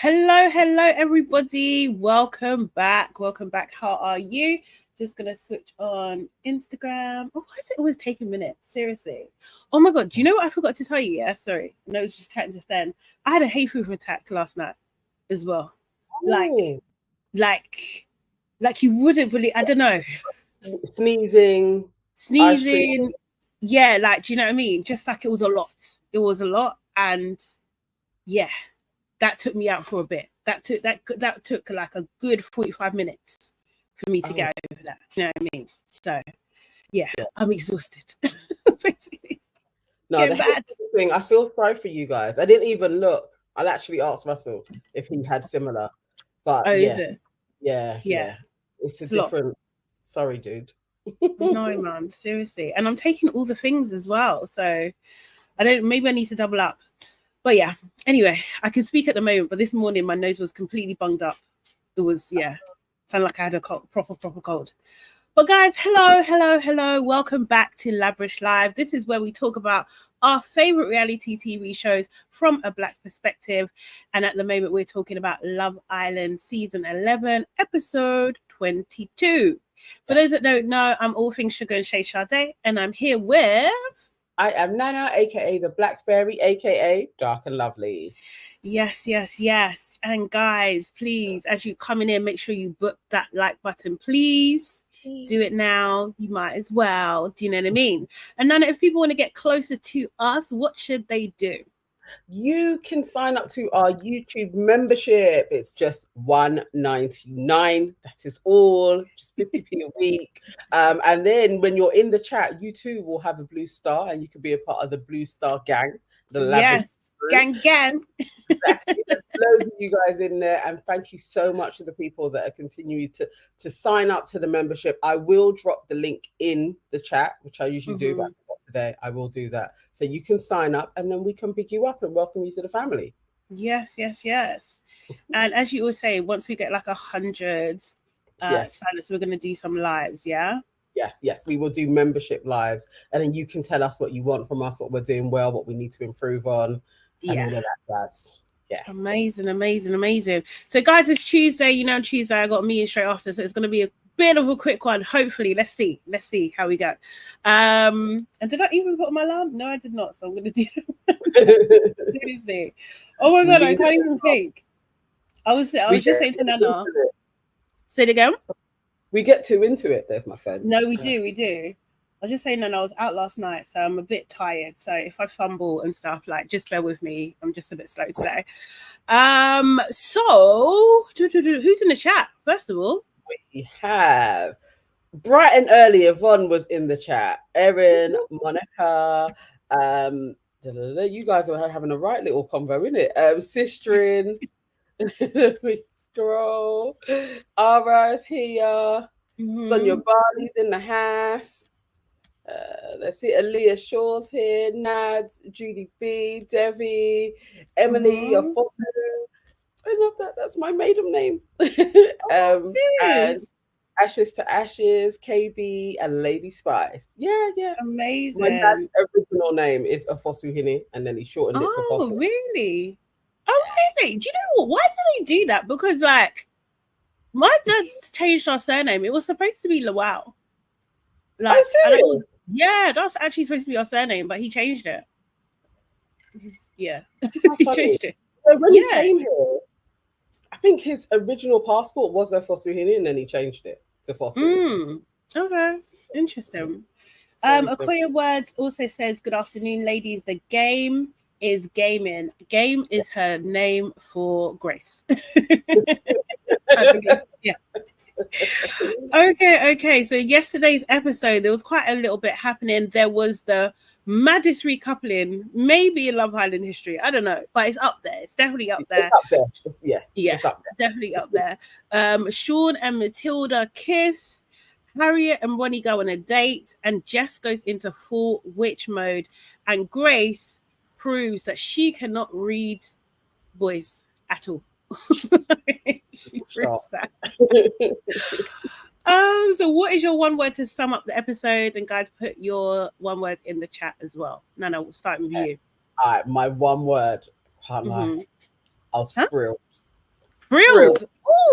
Hello, everybody. Welcome back. How are you? Just gonna switch on Instagram. Oh, why is it always taking minutes? Seriously. Oh my god. Do you know what I forgot to tell you? Yeah, sorry. No, it was just chatting just then. I had a hay fever attack last night as well. Oh. Like you wouldn't believe. I don't know. Sneezing. Yeah. Do you know what I mean? Just like it was a lot. And yeah. That took me out for a bit. That took like a good 45 minutes for me to get over that. You know what I mean? So yeah. I'm exhausted. Basically. No, the thing, I feel sorry for you guys. I didn't even look. I'll actually ask Russell if he had similar. But is it? Yeah. It's a different. Sorry, dude. No, man, seriously. And I'm taking all the things as well. So maybe I need to double up. But yeah, anyway, I can speak at the moment, but this morning my nose was completely bunged up. It was, sounded like I had a proper cold. But guys, hello. Welcome back to LABRISH Live. This is where we talk about our favorite reality TV shows from a Black perspective. And at the moment, we're talking about Love Island Season 11, Episode 22. For those that don't know, I'm all things Sugar and Sade, and I'm here with... I am Nana, aka the Black Fairy, aka Dark and Lovely. Yes. And guys, please, as you coming in, make sure you book that like button, please. Do it now. You might as well. Do you know what I mean? And Nana, if people want to get closer to us, what should they do? You can sign up to our YouTube membership. It's just $1.99. That is all, just 50p a week. And then when you're in the chat, you too will have a blue star, and you could be a part of the Blue Star gang. Yes, gang. Exactly. There's loads of you guys in there, and thank you so much to the people that are continuing to sign up to the membership. I will drop the link in the chat, which I usually do, but today I will do that, so you can sign up and then we can pick you up and welcome you to the family. Yes. And as you always say, once we get like 100 signups, we're going to do some lives. Yes, we will do membership lives, and then you can tell us what you want from us, what we're doing well, what we need to improve on, and all of that jazz. Amazing. So guys, it's Tuesday. Tuesday I got a meeting straight after, so it's going to be a bit of a quick one. Hopefully, let's see how we go. And did I even put on my alarm? No, I did not. So I'm going to do Seriously. Oh my god, I can't even think. I was just saying to Nana. Say it again. We get too into it. There's my friend. No, we do. I was just saying, Nana, I was out last night, so I'm a bit tired. So if I fumble and stuff, just bear with me. I'm just a bit slow today. So who's in the chat? First of all, we have bright and early. Yvonne was in the chat. Erin, Monica, you guys are having a right little convo, innit? Sistrin, we scroll. Ara's here. Sonia Barley's in the house. Let's see, Aaliyah Shaw's here. Nads, Judy B, Devi, Emily, Afosu. I love that. That's my maiden name. And Ashes to Ashes, KB, and Lady Spice. Yeah. Amazing. My dad's original name is Afosuhini, and then he shortened it to Afosu. Oh, really? Do you know what? Why do they do that? Because my dad's changed our surname. It was supposed to be Lawal. Serious? Yeah, that's actually supposed to be our surname, but he changed it. Yeah, he changed it. So when he came here, I think his original passport was Afosuhini, and then he changed it to Fosu. Okay, interesting. Okoye Words also says, "Good afternoon, ladies. The game is gaming. Game is her name for Grace." Yeah. Okay. So yesterday's episode, there was quite a little bit happening. There was the maddest recoupling, maybe in Love Island history. I don't know, but it's up there. It's definitely up there. It's up there. Yeah. It's up there. Definitely up there. Sean and Matilda kiss. Harriet and Ronnie go on a date, and Jess goes into full witch mode, and Grace proves that she cannot read boys at all. She proves that. So what is your one word to sum up the episode? And guys, put your one word in the chat as well. Nana, we'll start with you. All right, my one word, can't lie. I was thrilled. Thrilled.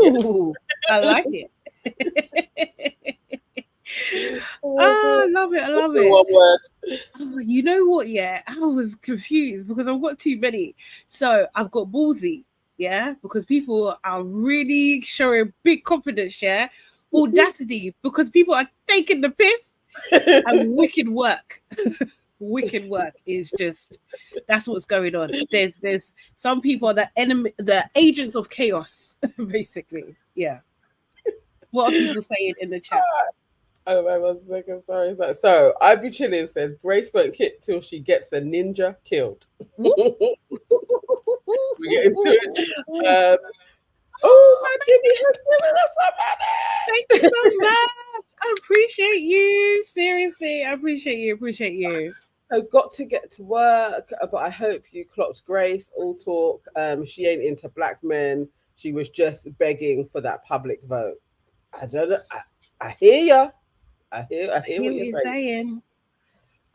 Ooh, I like it. I love it. I love it. One word. Oh, you know what? Yeah, I was confused because I've got too many. So I've got ballsy, yeah, because people are really showing big confidence, yeah. Audacity, because people are taking the piss, and wicked work. Wicked work is just that's what's going on. There's some people are the enemy, the agents of chaos, basically. Yeah. What are people saying in the chat? Oh my 1 second, sorry. So I be chilling says Grace won't quit till she gets a ninja killed. We get into it. Oh my Jimmy has given us Thank you so much. I appreciate you. Seriously, I appreciate you. Appreciate you. So got to get to work, but I hope you clocked Grace. All talk. She ain't into black men. She was just begging for that public vote. I don't know. I hear ya. I hear what you're saying.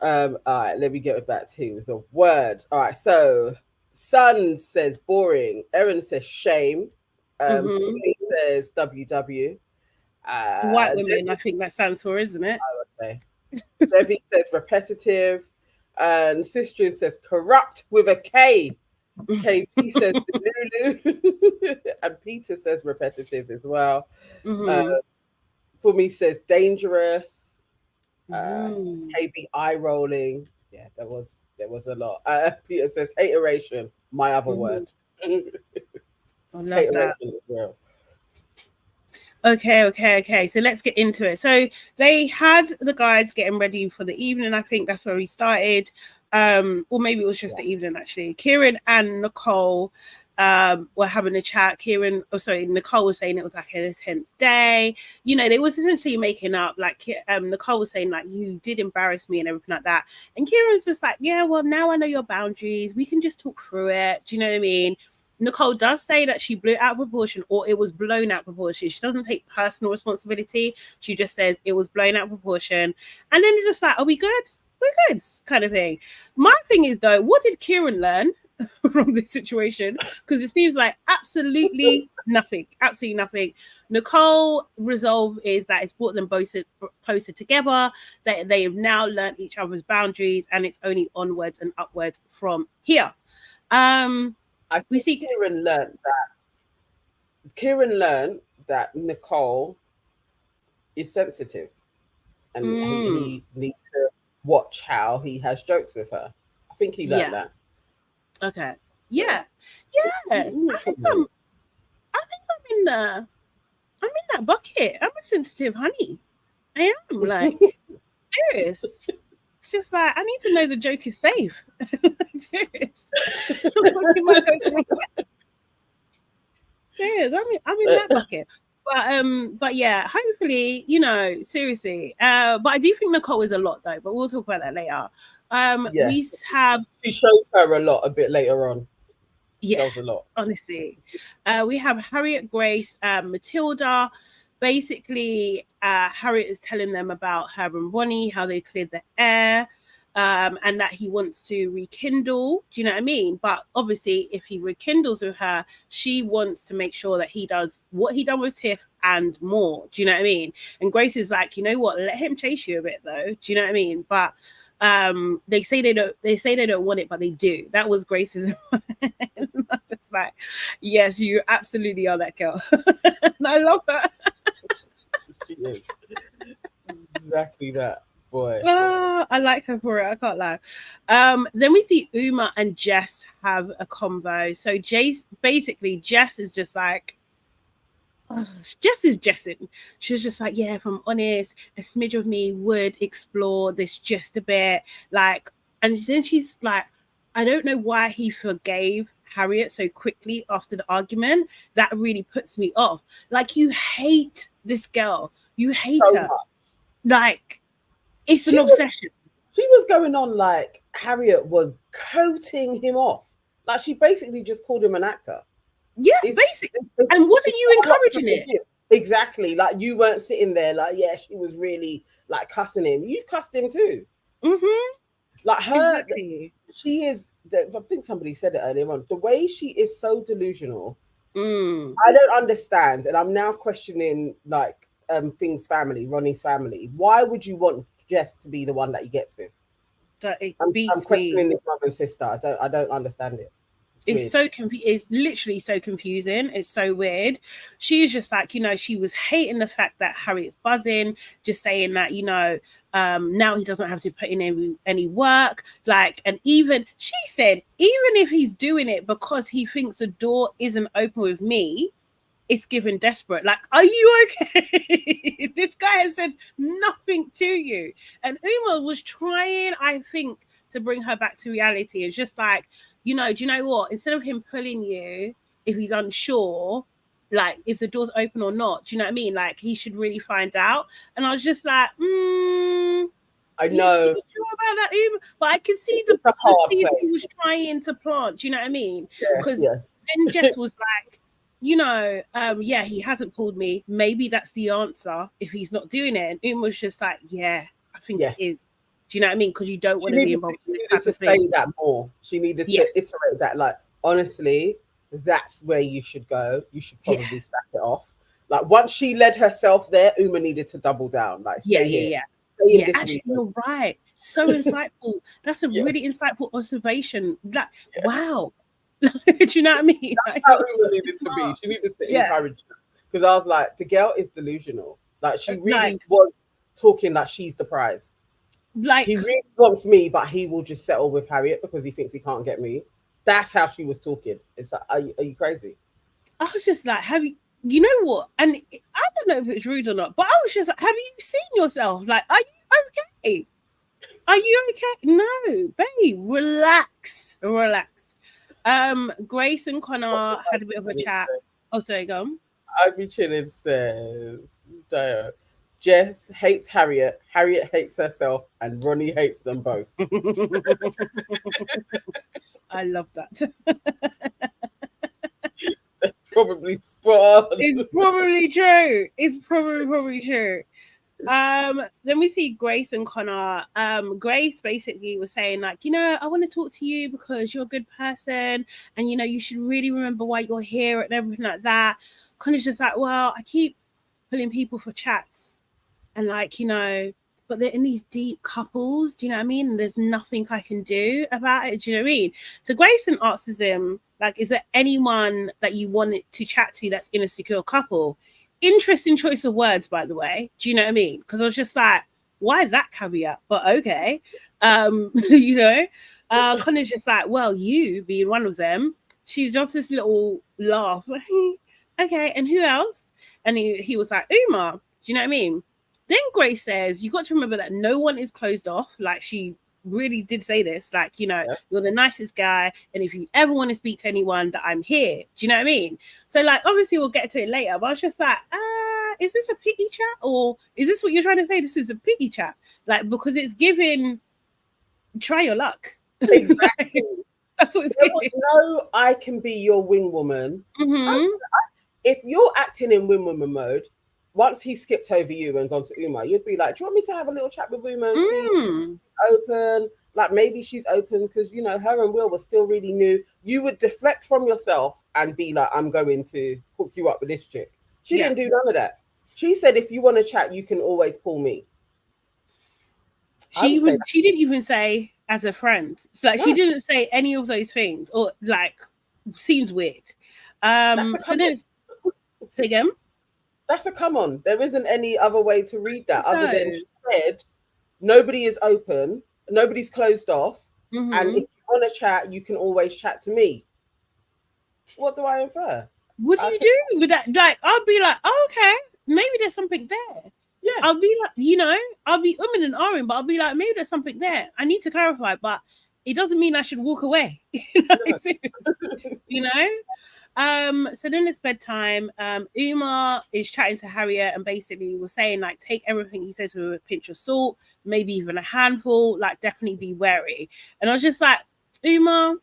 All right, let me get back to the words. All right, so Sun says boring. Erin says shame. Fully says WW. White women, I think that stands for, isn't it? Okay. Debbie says repetitive. And Sister says corrupt with a K. KP says Delulu. And Peter says repetitive as well. For me says dangerous. KB eye rolling. Yeah, there was a lot. Peter says hateration, my other word. I love that. As well. Okay. So let's get into it. So they had the guys getting ready for the evening. I think that's where we started. Or maybe it was just the evening actually. Kieran and Nicole were having a chat. Nicole was saying it was like an intense day. You know, they was essentially making up. Like Nicole was saying, like, you did embarrass me and everything like that. And Kieran's just like, yeah, well, now I know your boundaries. We can just talk through it. Do you know what I mean? Nicole does say that she blew it out of proportion, or it was blown out of proportion. She doesn't take personal responsibility. She just says it was blown out of proportion. And then they're just like, are we good? We're good, kind of thing. My thing is, though, what did Kieran learn from this situation? Because it seems like absolutely nothing. Absolutely nothing. Nicole resolve is that it's brought them both closer together, that they have now learned each other's boundaries, and it's only onwards and upwards from here. We see Kieran learned that Nicole is sensitive, and he needs to watch how he has jokes with her. I think he learned that. Okay. Yeah. I think I'm in that bucket. I'm a sensitive honey. I am, like, serious. It's just like, I need to know the joke is safe. Serious. Serious. I'm in that bucket. But yeah, hopefully, you know, seriously. But I do think Nicole is a lot though, but we'll talk about that later. She shows her a bit later on. Yeah, that was a lot. Honestly. We have Harriet, Grace, Matilda. Basically, Harriet is telling them about her and Ronnie, how they cleared the air, and that he wants to rekindle. Do you know what I mean? But obviously, if he rekindles with her, she wants to make sure that he does what he done with Tiff and more. Do you know what I mean? And Grace is like, you know what? Let him chase you a bit, though. Do you know what I mean? But they say they don't want it, but they do. That was Grace's. Just like, yes, you absolutely are that girl. And I love her. She is exactly that, boy. I like her for it. I can't lie. Then we see Uma and Jess have a convo. So Jess is just like, Jess is Jessing. She's just like, yeah, if I'm honest, a smidge of me would explore this just a bit. Like, and then she's like, I don't know why he forgave Harriet so quickly after the argument. That really puts me off. Like, you hate this girl. You hate her. Much. Like, it's an obsession. She was going on like Harriet was coating him off. Like, she basically just called him an actor. Yeah, basically. And wasn't you encouraging it? Exactly. Like, you weren't sitting there like, yeah, she was really like cussing him. You've cussed him too. Like her, exactly. She is. I think somebody said it earlier on. The way she is so delusional I don't understand, and I'm now questioning like Thing's family, Ronnie's family. Why would you want Jess to be the one that he gets with? That it I'm beats questioning me. this mother and sister. I don't understand it. It's so it's literally so confusing. It's so weird. She's just like, you know, she was hating the fact that Harriet's buzzing, just saying that, you know, now he doesn't have to put in any work. Like, and even she said, even if he's doing it because he thinks the door isn't open with me, it's given desperate. Like, are you okay? This guy has said nothing to you. And Uma was trying, I think, to bring her back to reality. It's just like, you know, do you know what? Instead of him pulling you, if he's unsure, like if the door's open or not, do you know what I mean? Like he should really find out. And I was just like, I know. You sure about that, Uma? But I can see the seeds he was trying to plant. Do you know what I mean? Because then Jess was like, you know, yeah, he hasn't pulled me. Maybe that's the answer if he's not doing it. And Uma was just like, yeah, I think it is. Do you know what I mean? Because you don't want to be involved in this type of thing. She needed to say that more. She needed to iterate that. Like, honestly, that's where you should go. You should probably stack it off. Like, once she led herself there, Uma needed to double down. Like, stay here. Yeah, actually, you're right. So insightful. That's a really insightful observation. Like, wow. Do you know what I mean? That's how Uma needed to be. She needed to encourage her. Because I was like, the girl is delusional. Like, she really was talking like she's the prize. Like, he really wants me, but he will just settle with Harriet because he thinks he can't get me. That's how she was talking. It's like, are you crazy? I was just like, you know what? And I don't know if it's rude or not, but I was just like, have you seen yourself? Like, are you okay? Are you okay? No, babe, relax. Grace and Connor had a bit of a chat. Oh, sorry, go on. I'd be chilling, says Dio. Jess hates Harriet, Harriet hates herself, and Ronnie hates them both. I love that. That's probably spot on. It's probably true. It's probably true. Let me see Grace and Connor. Grace basically was saying, like, you know, I want to talk to you because you're a good person and, you know, you should really remember why you're here and everything like that. Connor's just like, well, I keep pulling people for chats and, like, you know, but they're in these deep couples, do you know what I mean? And there's nothing I can do about it, do you know what I mean? So Grayson asks him, like, is there anyone that you wanted to chat to that's in a secure couple? Interesting choice of words, by the way. Do you know what I mean? Because I was just like, why that caveat? But okay. You know, Connor's just like, well, you being one of them. She does this little laugh. Like, okay, and who else? And he was like, Uma. Do you know what I mean? Then Grace says, you got to remember that no one is closed off. Like, she really did say this, like, you know, you're the nicest guy, and if you ever want to speak to anyone, that I'm here. Do you know what I mean? So, like, obviously we'll get to it later, but I was just like, is this a pity chat, or is this what you're trying to say? This is a pity chat, like, because it's giving try your luck. Exactly. That's what it's giving. No, I can be your wing woman. If you're acting in wing woman mode, once he skipped over you and gone to Uma, you'd be like, do you want me to have a little chat with Uma and see open? Like, maybe she's open because, you know, her and Will were still really new. You would deflect from yourself and be like, I'm going to hook you up with this chick. She didn't do none of that. She said, if you want to chat, you can always call me. She didn't even say as a friend. Like, she didn't say any of those things, or like, seems weird. So then say again. That's a come on. There isn't any other way to read that other than said, nobody is open, nobody's closed off, and if you want to chat, you can always chat to me. What do I infer? What do you do with that? Like, I'll be like, oh, okay, maybe there's something there. Yeah. I'll be like, you know, I'll be and ahhing, but I'll be like, maybe there's something there. I need to clarify, but it doesn't mean I should walk away. You know? So then it's bedtime. Uma is chatting to Harriet and basically was saying, like, take everything he says with a pinch of salt, maybe even a handful, like, definitely be wary. And I was just like, Uma,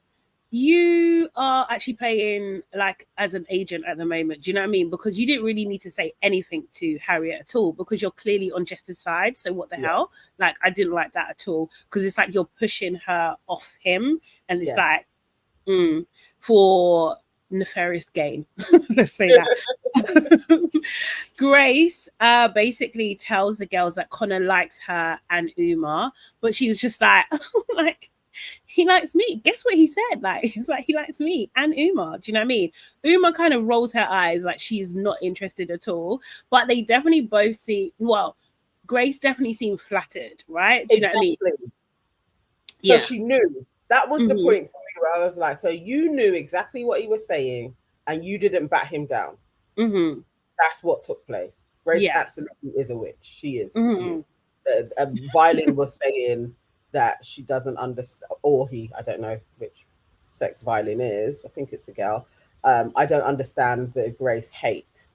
you are actually playing like as an agent at the moment. Do you know what I mean? Because you didn't really need to say anything to Harriet at all, because you're clearly on Jess's side. So what the hell? Like, I didn't like that at all, because it's like you're pushing her off him, and it's like for nefarious gain. Let's say that. Grace basically tells the girls that Connor likes her and Umar, but she was just like, like, he likes me. Guess what he said? Like, it's like he likes me and Umar. Do you know what I mean? Umar kind of rolls her eyes like she's not interested at all. But they definitely both see, well, Grace definitely seemed flattered, right? Do you know what I mean? So Yeah. she knew. That was the point for me where I was like, so you knew exactly what he was saying and you didn't bat him down. That's what took place. Grace absolutely is a witch. She is. She is. Violin was saying that she doesn't understand, or he, I don't know which sex Violin is. I think it's a girl. I don't understand the Grace hate.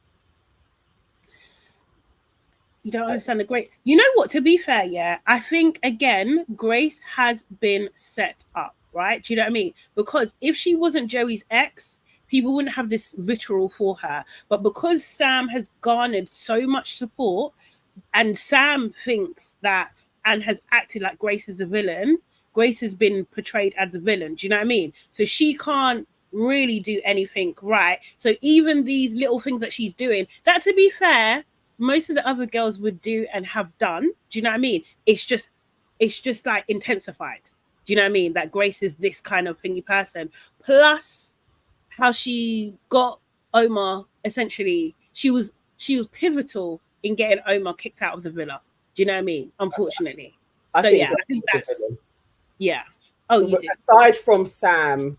You don't understand the Grace. You know what? To be fair, yeah, I think again, Grace has been set up, right? Do you know what I mean? Because if she wasn't Joey's ex, people wouldn't have this vitriol for her. But because Sam has garnered so much support, and Sam thinks that and has acted like Grace is the villain, Grace has been portrayed as the villain. Do you know what I mean? So she can't really do anything right. So even these little things that she's doing, that to be fair, most of the other girls would do and have done. Do you know what I mean? It's just like intensified. Do you know what I mean? That Grace is this kind of thingy person. Plus how she got Omar, essentially, she was pivotal in getting Omar kicked out of the villa. Do you know what I mean? Unfortunately. I think that's yeah. Oh, you do. Aside from Sam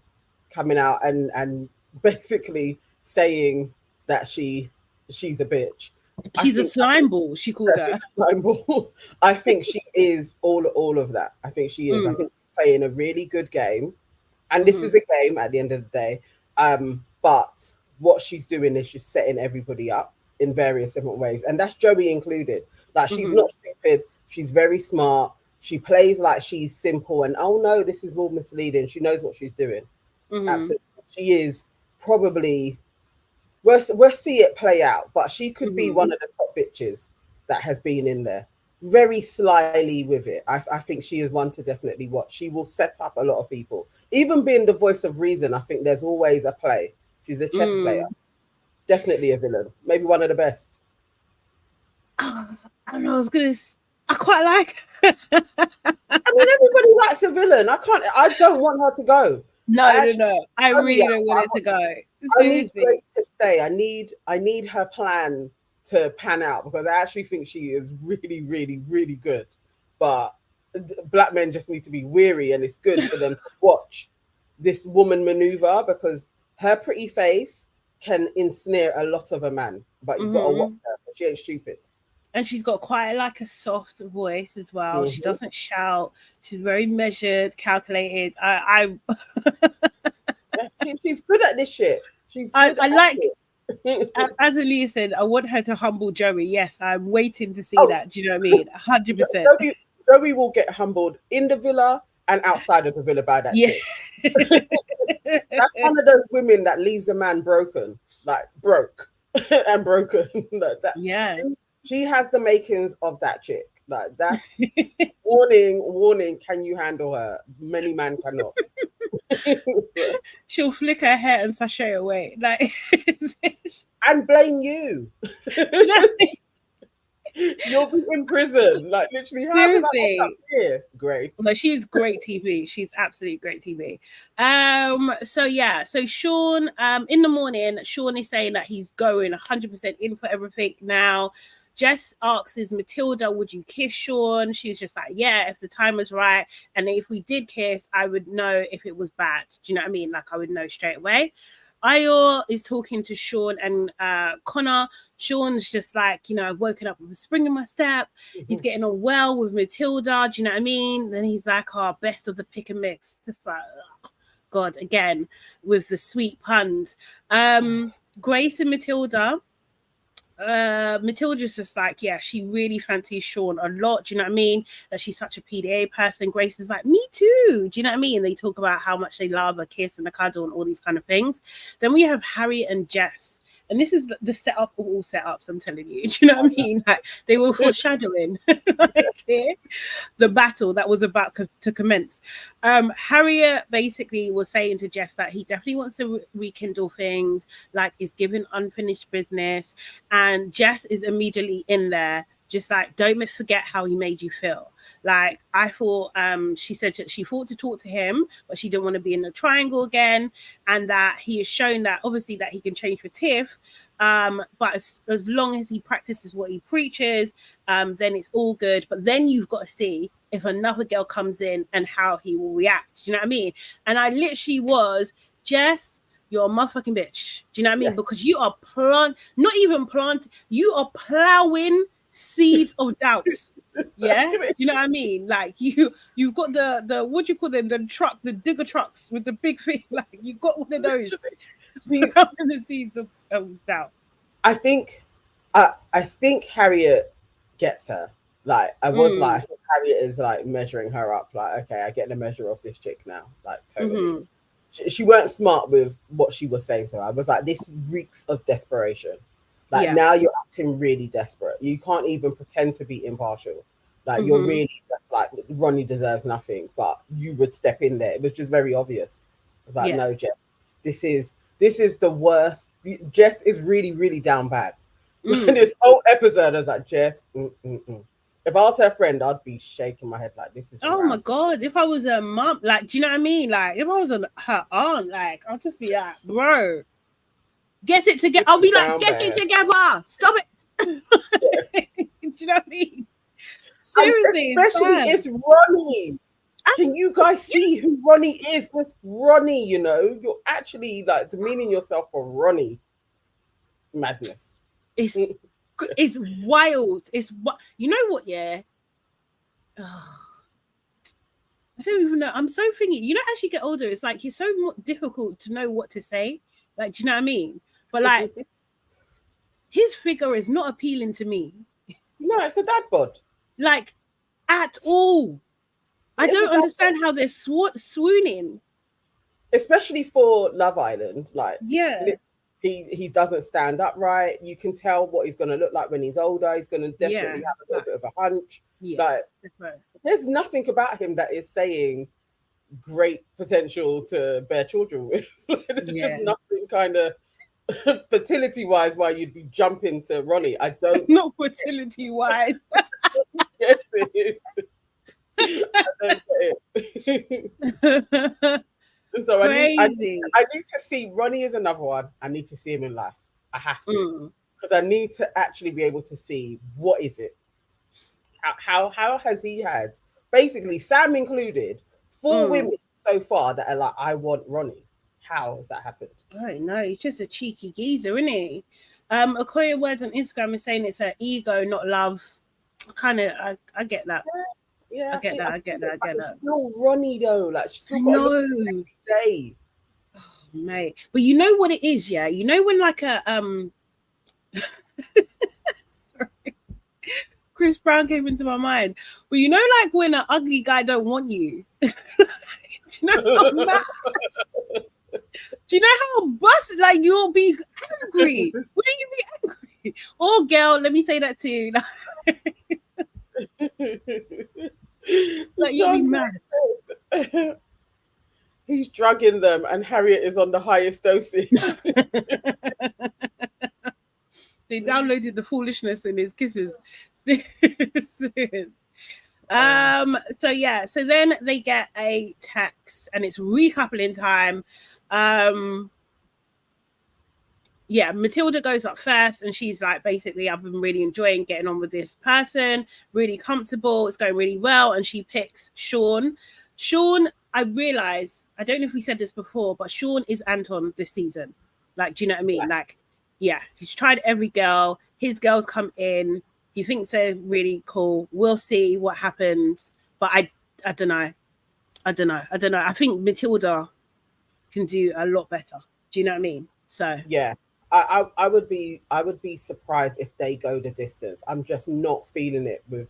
coming out and basically saying that she's a bitch. She's a slime ball, she called her. Slime ball. I think she is all of that. I think she is. I think she's playing a really good game. And this is a game at the end of the day. But what she's doing is she's setting everybody up in various different ways. And that's Joey included. Like, she's not stupid. She's very smart. She plays like she's simple and, oh no, this is all misleading. She knows what she's doing. Absolutely. She is probably, we'll see it play out, but she could be one of the top bitches that has been in there. Very slyly with it. I think she is one to definitely watch. She will set up a lot of people. Even being the voice of reason, I think there's always a play. She's a chess player. Definitely a villain. Maybe one of the best. I don't know. I quite like her. I mean, everybody likes a villain. I don't want her to go. No. I really don't want her to go. Seriously. I need Grace to stay. I need her plan to pan out, because I actually think she is really, really, really good. But black men just need to be weary, and it's good for them to watch this woman maneuver, because her pretty face can ensnare a lot of a man. But you've got to watch her. She ain't stupid. And she's got quite like a soft voice as well. She doesn't shout. She's very measured, calculated. She's good at this shit. I like it. As Aaliyah said, I want her to humble Joey. Yes, I'm waiting to see that. Do you know what I mean? 100%. Joey will get humbled in the villa and outside of the villa by that chick. That's one of those women that leaves a man broken, like broke and broken. She has the makings of that chick. Like, that's warning. Can you handle her? Many men cannot. She'll flick her hair and sashay away, like, and blame you. You'll be in prison, like, literally. Seriously, Grace. No, she's great TV. She's absolutely great TV. So Sean, in the morning, Sean is saying that he's going 100% in for everything now. Jess asks Matilda, would you kiss Sean? She's just like, yeah, if the time was right. And if we did kiss, I would know if it was bad. Do you know what I mean? Like, I would know straight away. Ayor is talking to Sean and Connor. Sean's just like, I've woken up with a spring in my step. He's getting on well with Matilda. Do you know what I mean? Then he's like, best of the pick and mix. Just like, God, again, with the sweet puns. Grace and Matilda. Matilda's just like, yeah, she really fancies Sean a lot. Do you know what I mean? That she's such a PDA person. Grace is like, me too. Do you know what I mean? And they talk about how much they love a kiss and a cuddle and all these kind of things. Then we have Harry and Jess. And this is the setup of all setups, I'm telling you. Do you know what I mean? Like, they were foreshadowing like, the battle that was about to commence. Harriet basically was saying to Jess that he definitely wants to rekindle things, like he's given unfinished business. And Jess is immediately in there, just like, don't forget how he made you feel. Like, I thought, she said that she thought to talk to him, but she didn't want to be in the triangle again. And that he has shown that obviously that he can change for Tiff. But as long as he practices what he preaches, then it's all good. But then you've got to see if another girl comes in and how he will react. Do you know what I mean? And I literally was, Jess, you're a motherfucking bitch. Do you know what I mean? Yes. Because you are you are plowing seeds of doubts. Yeah, you know what I mean? Like, you've got the what do you call them, the digger trucks with the big thing. Like, you got one of those plowing the seeds of doubt. I think Harriet gets her. Like, I think Harriet is like measuring her up. Like, okay, I get the measure of this chick now. Like, totally. She weren't smart with what she was saying to her. I was like, this reeks of desperation. Like, now you're acting really desperate. You can't even pretend to be impartial. Like, you're really just like, Ronnie deserves nothing, but you would step in there. It was just very obvious. I was like, no, Jess, this is the worst. Jess is really, really down bad. This whole episode, I was like, Jess, If I was her friend, I'd be shaking my head like, this is oh my God. If I was a mom, like, do you know what I mean? Like, if I was her aunt, like, I'll just be like, bro, get it together. I'll be like, get it together. Stop it. Do you know what I mean? Seriously. Especially it's Ronnie. Can you guys see who Ronnie is? It's Ronnie, you know. You're actually like demeaning yourself for Ronnie. Madness. It's wild. It's what, you know what, yeah? Oh, I don't even know. I'm so thinking, you know, as you get older, it's like it's so difficult to know what to say. Like, do you know what I mean? But like, his figure is not appealing to me. No, it's a dad bod. Like, at all. I don't understand how they're swooning. Especially for Love Island. Like, yeah. He doesn't stand up right. You can tell what he's going to look like when he's older. He's going to definitely have a little bit of a hunch. Yeah, like, definitely. There's nothing about him that is saying great potential to bear children with. There's just nothing kind of fertility-wise why you'd be jumping to Ronnie. I don't... Not fertility-wise. Yes, it is. I don't get it. So I need to see Ronnie is another one. I need to see him in life. I have to, because I need to actually be able to see what is it. How has he had, basically Sam included, 4 women so far that are like, I want Ronnie. How has that happened? I don't know. He's just a cheeky geezer, isn't he? Okoye Words on Instagram is saying it's her ego, not love. Kind of, I get that. Yeah, I get that. It's still Ronnie though. Like, she's still got to look every day. Oh, mate. But you know what it is, yeah? You know when like a sorry. Chris Brown came into my mind. But you know, like when an ugly guy don't want you. Do you know how mad? Do you know how busted? Like, you'll be angry. Wouldn't you be angry? Oh, girl, let me say that too. Like, you'll be mad. He's drugging them, and Harriet is on the highest dosage. They downloaded the foolishness in his kisses. So then they get a text, and it's recoupling time. Matilda goes up first, and she's like, basically, I've been really enjoying getting on with this person, really comfortable, it's going really well. And she picks Sean. I realize, I don't know if we said this before, but Sean is Anton this season. Like, do you know what I mean? Like, yeah, he's tried every girl. His girls come in. He thinks they're really cool. We'll see what happens. But I don't know. I think Matilda can do a lot better. Do you know what I mean? So yeah, I would be surprised if they go the distance. I'm just not feeling it with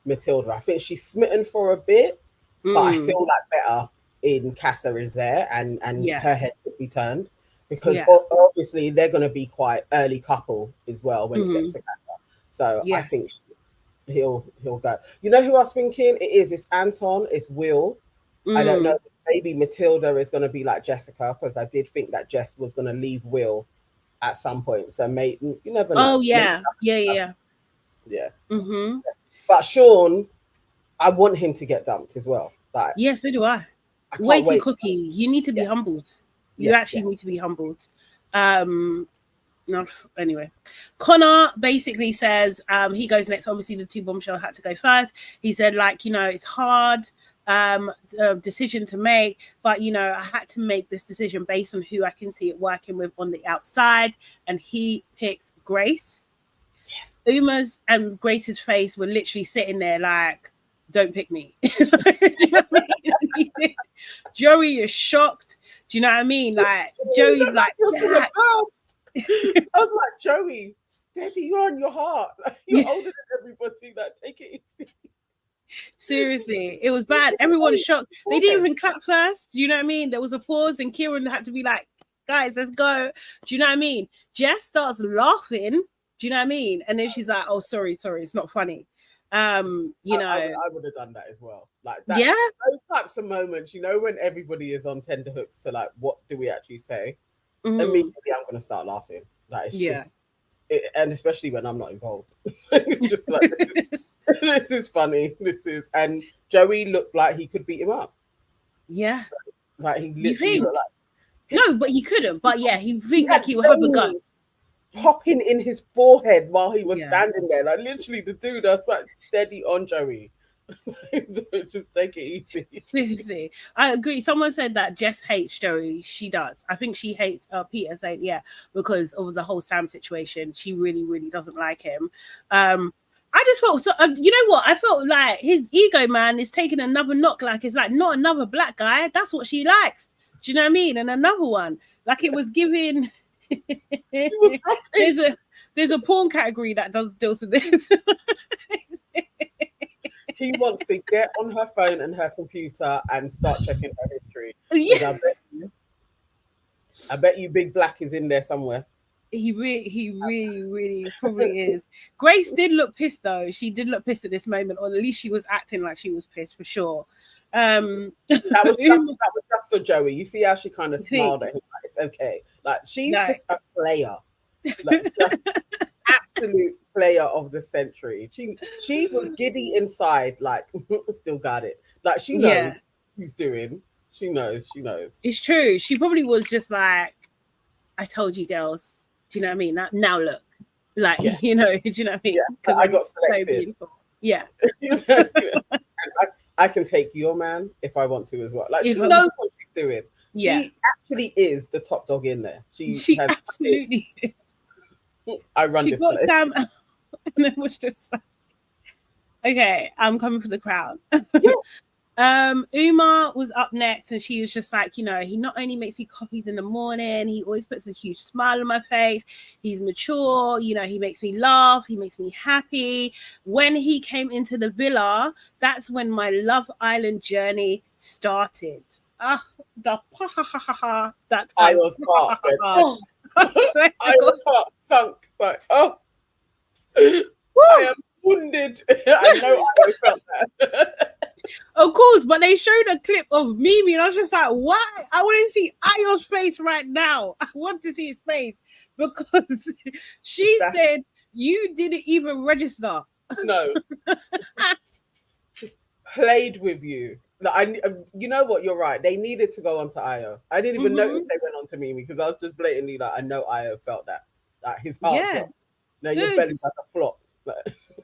Matilda. I think she's smitten for a bit, but I feel like better in Casa is there, and her head could be turned, because obviously they're going to be quite early couple as well when it gets together. So I think he'll go. You know who I was thinking? It's Anton, it's Will. I don't know. Maybe Matilda is going to be like Jessica, because I did think that Jess was going to leave Will at some point. So you never know. Oh yeah. But Sean, I want him to get dumped as well. Like, yeah, so do I. Wait. Too cookie. You need to be humbled. You actually need to be humbled. No, anyway, Connor basically says he goes next. Obviously, the two bombshell had to go first. He said, like, it's hard decision to make, but I had to make this decision based on who I can see it working with on the outside, and he picks Grace. Yes. Uma's and Grace's face were literally sitting there like, don't pick me. Do you know what I mean? Joey is shocked. Do you know what I mean? Like, Joey's like, yeah. I was like, Joey, steady on your heart. Like, you're older than everybody. Like, take it easy. Seriously, it was bad. Everyone's shocked. They didn't even clap first. Do you know what I mean? There was a pause, and Kieran had to be like, guys, let's go. Do you know what I mean? Jess starts laughing. Do you know what I mean? And then she's like, oh, sorry, it's not funny. I would have done that as well. Like that, those types of moments, when everybody is on tenterhooks to like, what do we actually say? Immediately I'm gonna start laughing. Like, it's just, and especially when I'm not involved. Just like, this is funny. And Joey looked like he could beat him up. Yeah. Like, he literally looked like, no, but he couldn't. But yeah, he think like he would have a gun popping in his forehead while he was standing there. Like, literally, the dude was like, steady on, Joey. Just take it easy. Seriously, I agree. Someone said that Jess hates Joey. She does. I think she hates Peter, saying because of the whole Sam situation. She really, really doesn't like him. I just felt you know what? I felt like his ego, man, is taking another knock. Like, it's like, not another black guy. That's what she likes. Do you know what I mean? And another one. Like, it was giving. There's a porn category that deals with this. He wants to get on her phone and her computer and start checking her history. Yeah. I bet you Big Black is in there somewhere. He really probably is. Grace did look pissed though. She did look pissed at this moment, or at least she was acting like she was pissed for sure. That was just for Joey. You see how she kind of smiled at him. Like, it's okay. Like, she's just a player. Like, just absolute player of the century. She was giddy inside, like, still got it. Like, she knows what she's doing. She knows. It's true. She probably was just like, I told you, girls. Do you know what I mean? Now look. Like, do you know what I mean? Yeah, I got selected. Yeah. I can take your man if I want to as well. Like, she knows what she's doing. Yeah. She actually is the top dog in there. She absolutely is. I run this place. Sam and then was just like, okay, I'm coming for the crown. Uma was up next, and she was just like, he not only makes me coffees in the morning, he always puts a huge smile on my face. He's mature, he makes me laugh, he makes me happy. When he came into the villa, that's when my Love Island journey started. That I was hot. I was hot, sunk, but I am wounded. I know I felt that. Of course, but they showed a clip of Mimi, and I was just like, why? I want to see Ayo's face right now. I want to see his face, because she said you didn't even register. No. Played with you. Like, you know what? You're right. They needed to go on to Ayo. I didn't even notice they went on to Mimi, because I was just blatantly like, I know Ayo felt that. Like, his heart dropped. No, your belly's like a flop.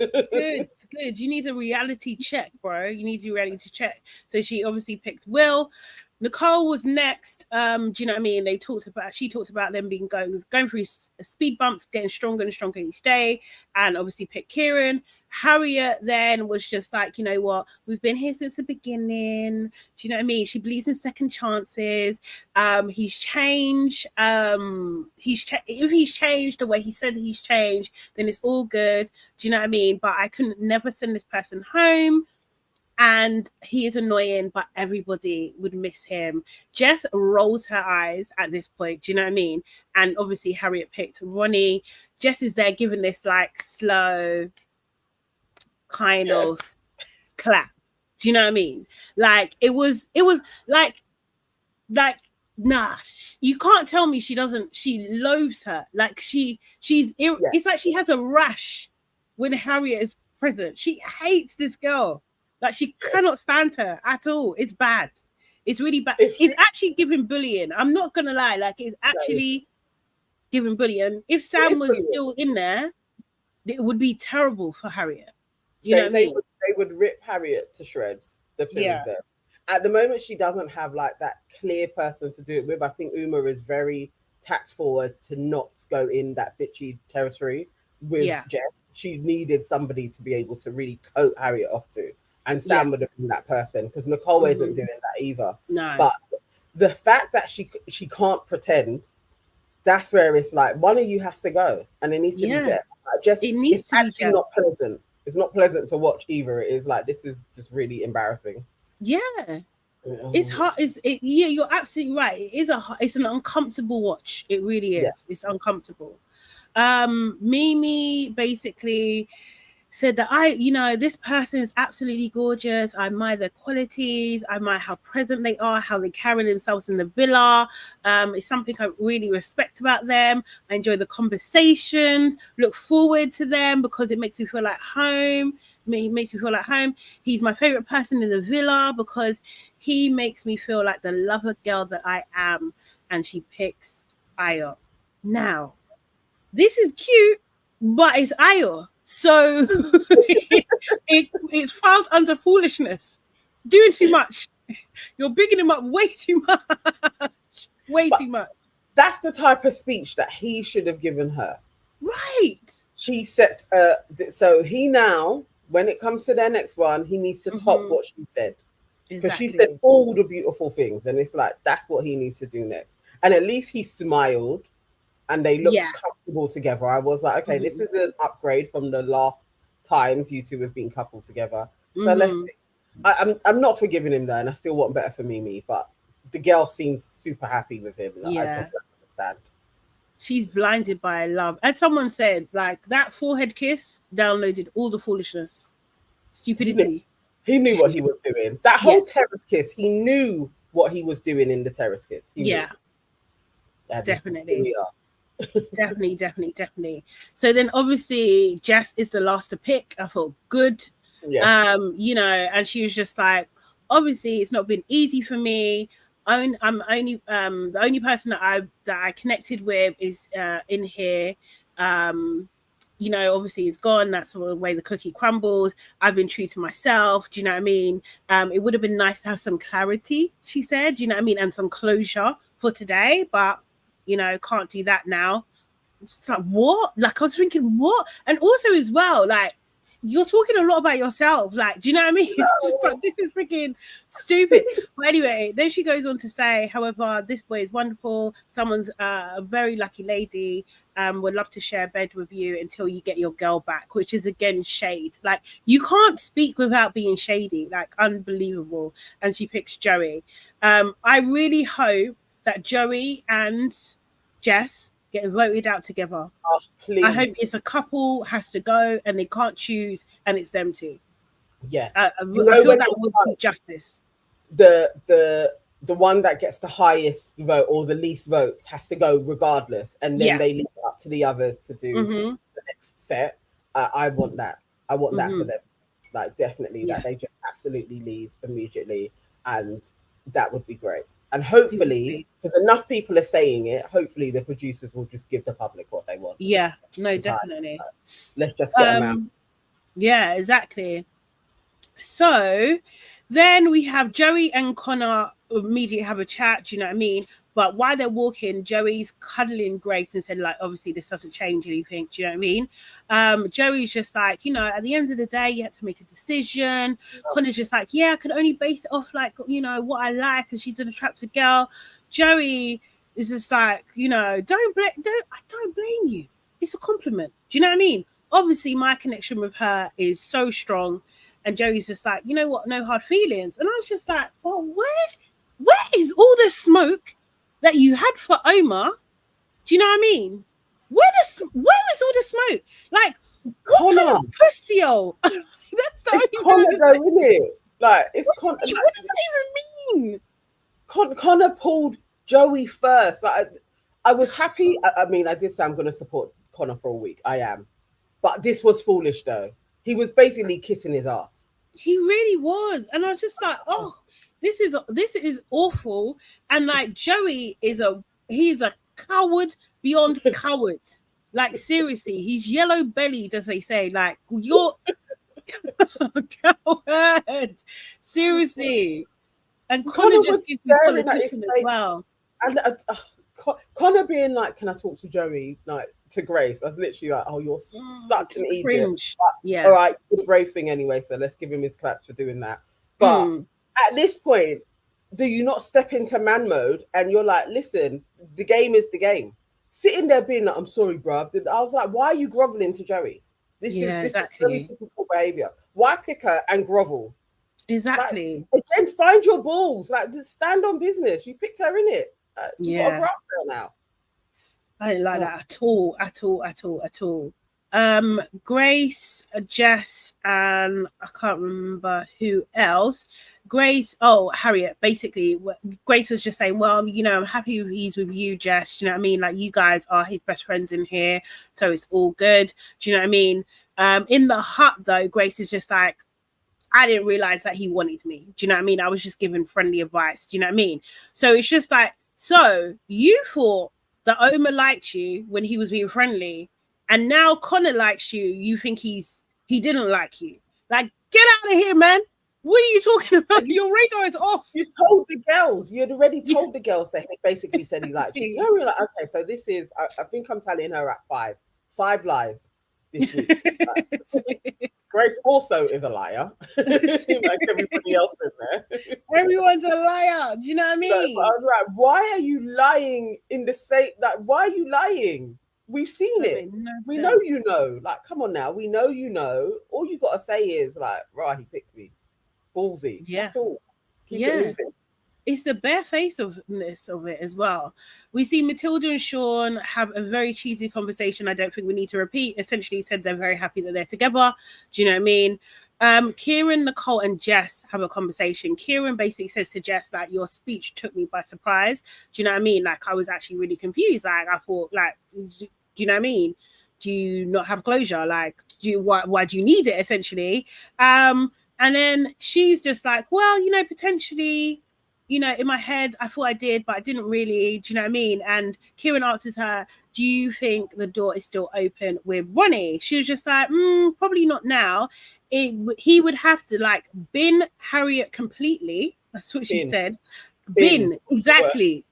Good. You need a reality check, bro. You need a reality check. So she obviously picked Will. Nicole was next. Do you know what I mean? She talked about them being going through speed bumps, getting stronger and stronger each day, and obviously picked Kieran. Harriet then was just like, you know what? We've been here since the beginning. Do you know what I mean? She believes in second chances. He's changed. If he's changed the way he said he's changed, then it's all good. Do you know what I mean? But I couldn't never send this person home. and he is annoying, but everybody would miss him. Jess rolls her eyes at this point, do you know what I mean? And obviously Harriet picked Ronnie. Jess is there giving this like slow kind of clap. Do you know what I mean? Like it was like nah, you can't tell me she loathes her. Like it's like she has a rash when Harriet is present. She hates this girl. Like she cannot stand her at all. It's bad. It's really bad. It's actually giving bullying. I'm not gonna lie. Like it's actually giving bullying. If Sam was still in there, it would be terrible for Harriet. You know what I mean? They would rip Harriet to shreds. The two of them. At the moment, she doesn't have like that clear person to do it with. I think Uma is very tactful as to not go in that bitchy territory with Jess. She needed somebody to be able to really coat Harriet off to. And Sam would have been that person because Nicole isn't doing that either. No. But the fact that she can't pretend, that's where it's like one of you has to go, and it needs to be Jess. It's actually not pleasant. It's not pleasant to watch either. It is like this is just really embarrassing. Yeah, it's hard. You're absolutely right. It's an uncomfortable watch. It really is. It's uncomfortable. Mimi basically said that this person is absolutely gorgeous. I admire their qualities. I admire how present they are, how they carry themselves in the villa. It's something I really respect about them. I enjoy the conversations, look forward to them because it makes me feel like home. He makes me feel like home. He's my favorite person in the villa because he makes me feel like the lover girl that I am. And she picks Ayo. Now, this is cute, but it's Ayo. So it's filed under foolishness. Doing too much. You're bigging him up way too much. Too much. That's the type of speech that he should have given her. Right. She said, so he now, when it comes to their next one, he needs to top what she said. Because she said all the beautiful things. And it's like, that's what he needs to do next. And at least he smiled. And they looked comfortable together. I was like, okay, this is an upgrade from the last times you two have been coupled together. So let's see. I'm not forgiving him there, and I still want better for Mimi, but the girl seems super happy with him. I don't understand. She's blinded by love. As someone said, like that forehead kiss downloaded all the foolishness. Stupidity. He knew what he was doing. That whole terrace kiss, he knew what he was doing in the terrace kiss. Definitely. Definitely. So then obviously Jess is the last to pick. I felt good. And she was just like, obviously it's not been easy for me. I'm only the only person that I connected with is in here. Obviously it's gone. That's the way the cookie crumbles. I've been true to myself. Do you know what I mean? It would have been nice to have some clarity, she said, do you know what I mean? And some closure for today, but can't do that now. It's like, what? Like, I was thinking, what? And also as well, like, you're talking a lot about yourself. Like, do you know what I mean? It's like, this is freaking stupid. But anyway, then she goes on to say, however, this boy is wonderful. Someone's a very lucky lady. Would love to share a bed with you until you get your girl back, which is, again, shade. Like, you can't speak without being shady. Like, unbelievable. And she picks Joey. I really hope that Joey and Jess get voted out together. Oh, please. I hope it's a couple has to go and they can't choose and it's them two. Yeah. I feel that would be justice. The one that gets the highest vote or the least votes has to go regardless. And then they leave it up to the others to do the next set. I want that. I want that for them. Like, definitely that they just absolutely leave immediately. And that would be great. And hopefully, because enough people are saying it, hopefully the producers will just give the public what they want. Yeah, no, definitely. Let's just get them out. Yeah, exactly. So then we have Joey and Connor immediately have a chat, do you know what I mean? But while they're walking, Joey's cuddling Grace and said, like, obviously this doesn't change anything, do you know what I mean? Joey's just like, at the end of the day, you have to make a decision. Connor's just like, I could only base it off, like, what I like, and she's an attractive girl. Joey is just like, I don't blame you. It's a compliment. Do you know what I mean? Obviously, my connection with her is so strong. And Joey's just like, you know what, no hard feelings. And I was just like, well, where is all the smoke that you had for Omar? Do you know what I mean? Where is all the smoke? Like, what kind of pussy? That's the only word. Though, isn't it? Like, it's Connor. What does that even mean? Connor pulled Joey first. Like, I was happy. I mean, I did say I'm going to support Connor for a week. I am. But this was foolish, though. He was basically kissing his ass. He really was. And I was just like, oh, this is awful. And like, Joey he's a coward beyond coward. Like, seriously, he's yellow bellied, as they say. Like, you're coward. Seriously. And Connor just gives me politician as well. And Connor being like, can I talk to Joey? Like, to Grace. That's literally like, oh, you're such an idiot. Yeah. All right, it's a brave thing anyway, so let's give him his claps for doing that. But at this point, do you not step into man mode and you're like, listen, the game is the game. Sitting there being like, I'm sorry, bruv. I was like, why are you groveling to Joey? This is very typical behavior. Why pick her and grovel? Exactly. Like, again, find your balls. Like, just stand on business. You picked her in it. You got to grow up there now. I don't like that at all. Grace, Jess, and I can't remember who else. Grace, Harriet, basically, Grace was just saying, well, you know, I'm happy he's with you, Jess. Do you know what I mean? Like, you guys are his best friends in here, so it's all good. Do you know what I mean? In the hut, though, Grace is just like, I didn't realize that he wanted me. Do you know what I mean? I was just giving friendly advice. Do you know what I mean? So it's just like, so you thought that Omar liked you when he was being friendly, and now Connor likes you. You think he didn't like you? Like, get out of here, man. What are you talking about? Your radar is off. You told the girls. You'd already told the girls that he basically said he liked you. You're like, okay, so this is, I think I'm tallying her at 5. 5 lies this week. Grace also is a liar. Like everybody else in there. Everyone's a liar. Do you know what I mean? So, I was like, why are you lying in the same, like, why are you lying? We've seen it. We know you know. Like, come on now. We know you know. All you got to say is like, right, he picked me. Ballsy. Yeah. That's all. Keep it moving. It's the bare face of it as well. We see Matilda and Sean have a very cheesy conversation. I don't think we need to repeat. Essentially said they're very happy that they're together. Do you know what I mean? Kieran, Nicole, and Jess have a conversation. Kieran basically says to Jess, like, your speech took me by surprise. Do you know what I mean? Like, I was actually really confused. Like, I thought, like, do you know what I mean? Do you not have closure? Like, why do you need it, essentially? And then she's just like, well, you know, potentially, you know, in my head, I thought I did, but I didn't really. Do you know what I mean? And Kieran answers her, do you think the door is still open with Ronnie? She was just like, probably not now. He would have to, like, bin Harriet completely. That's what she said. Bin, exactly.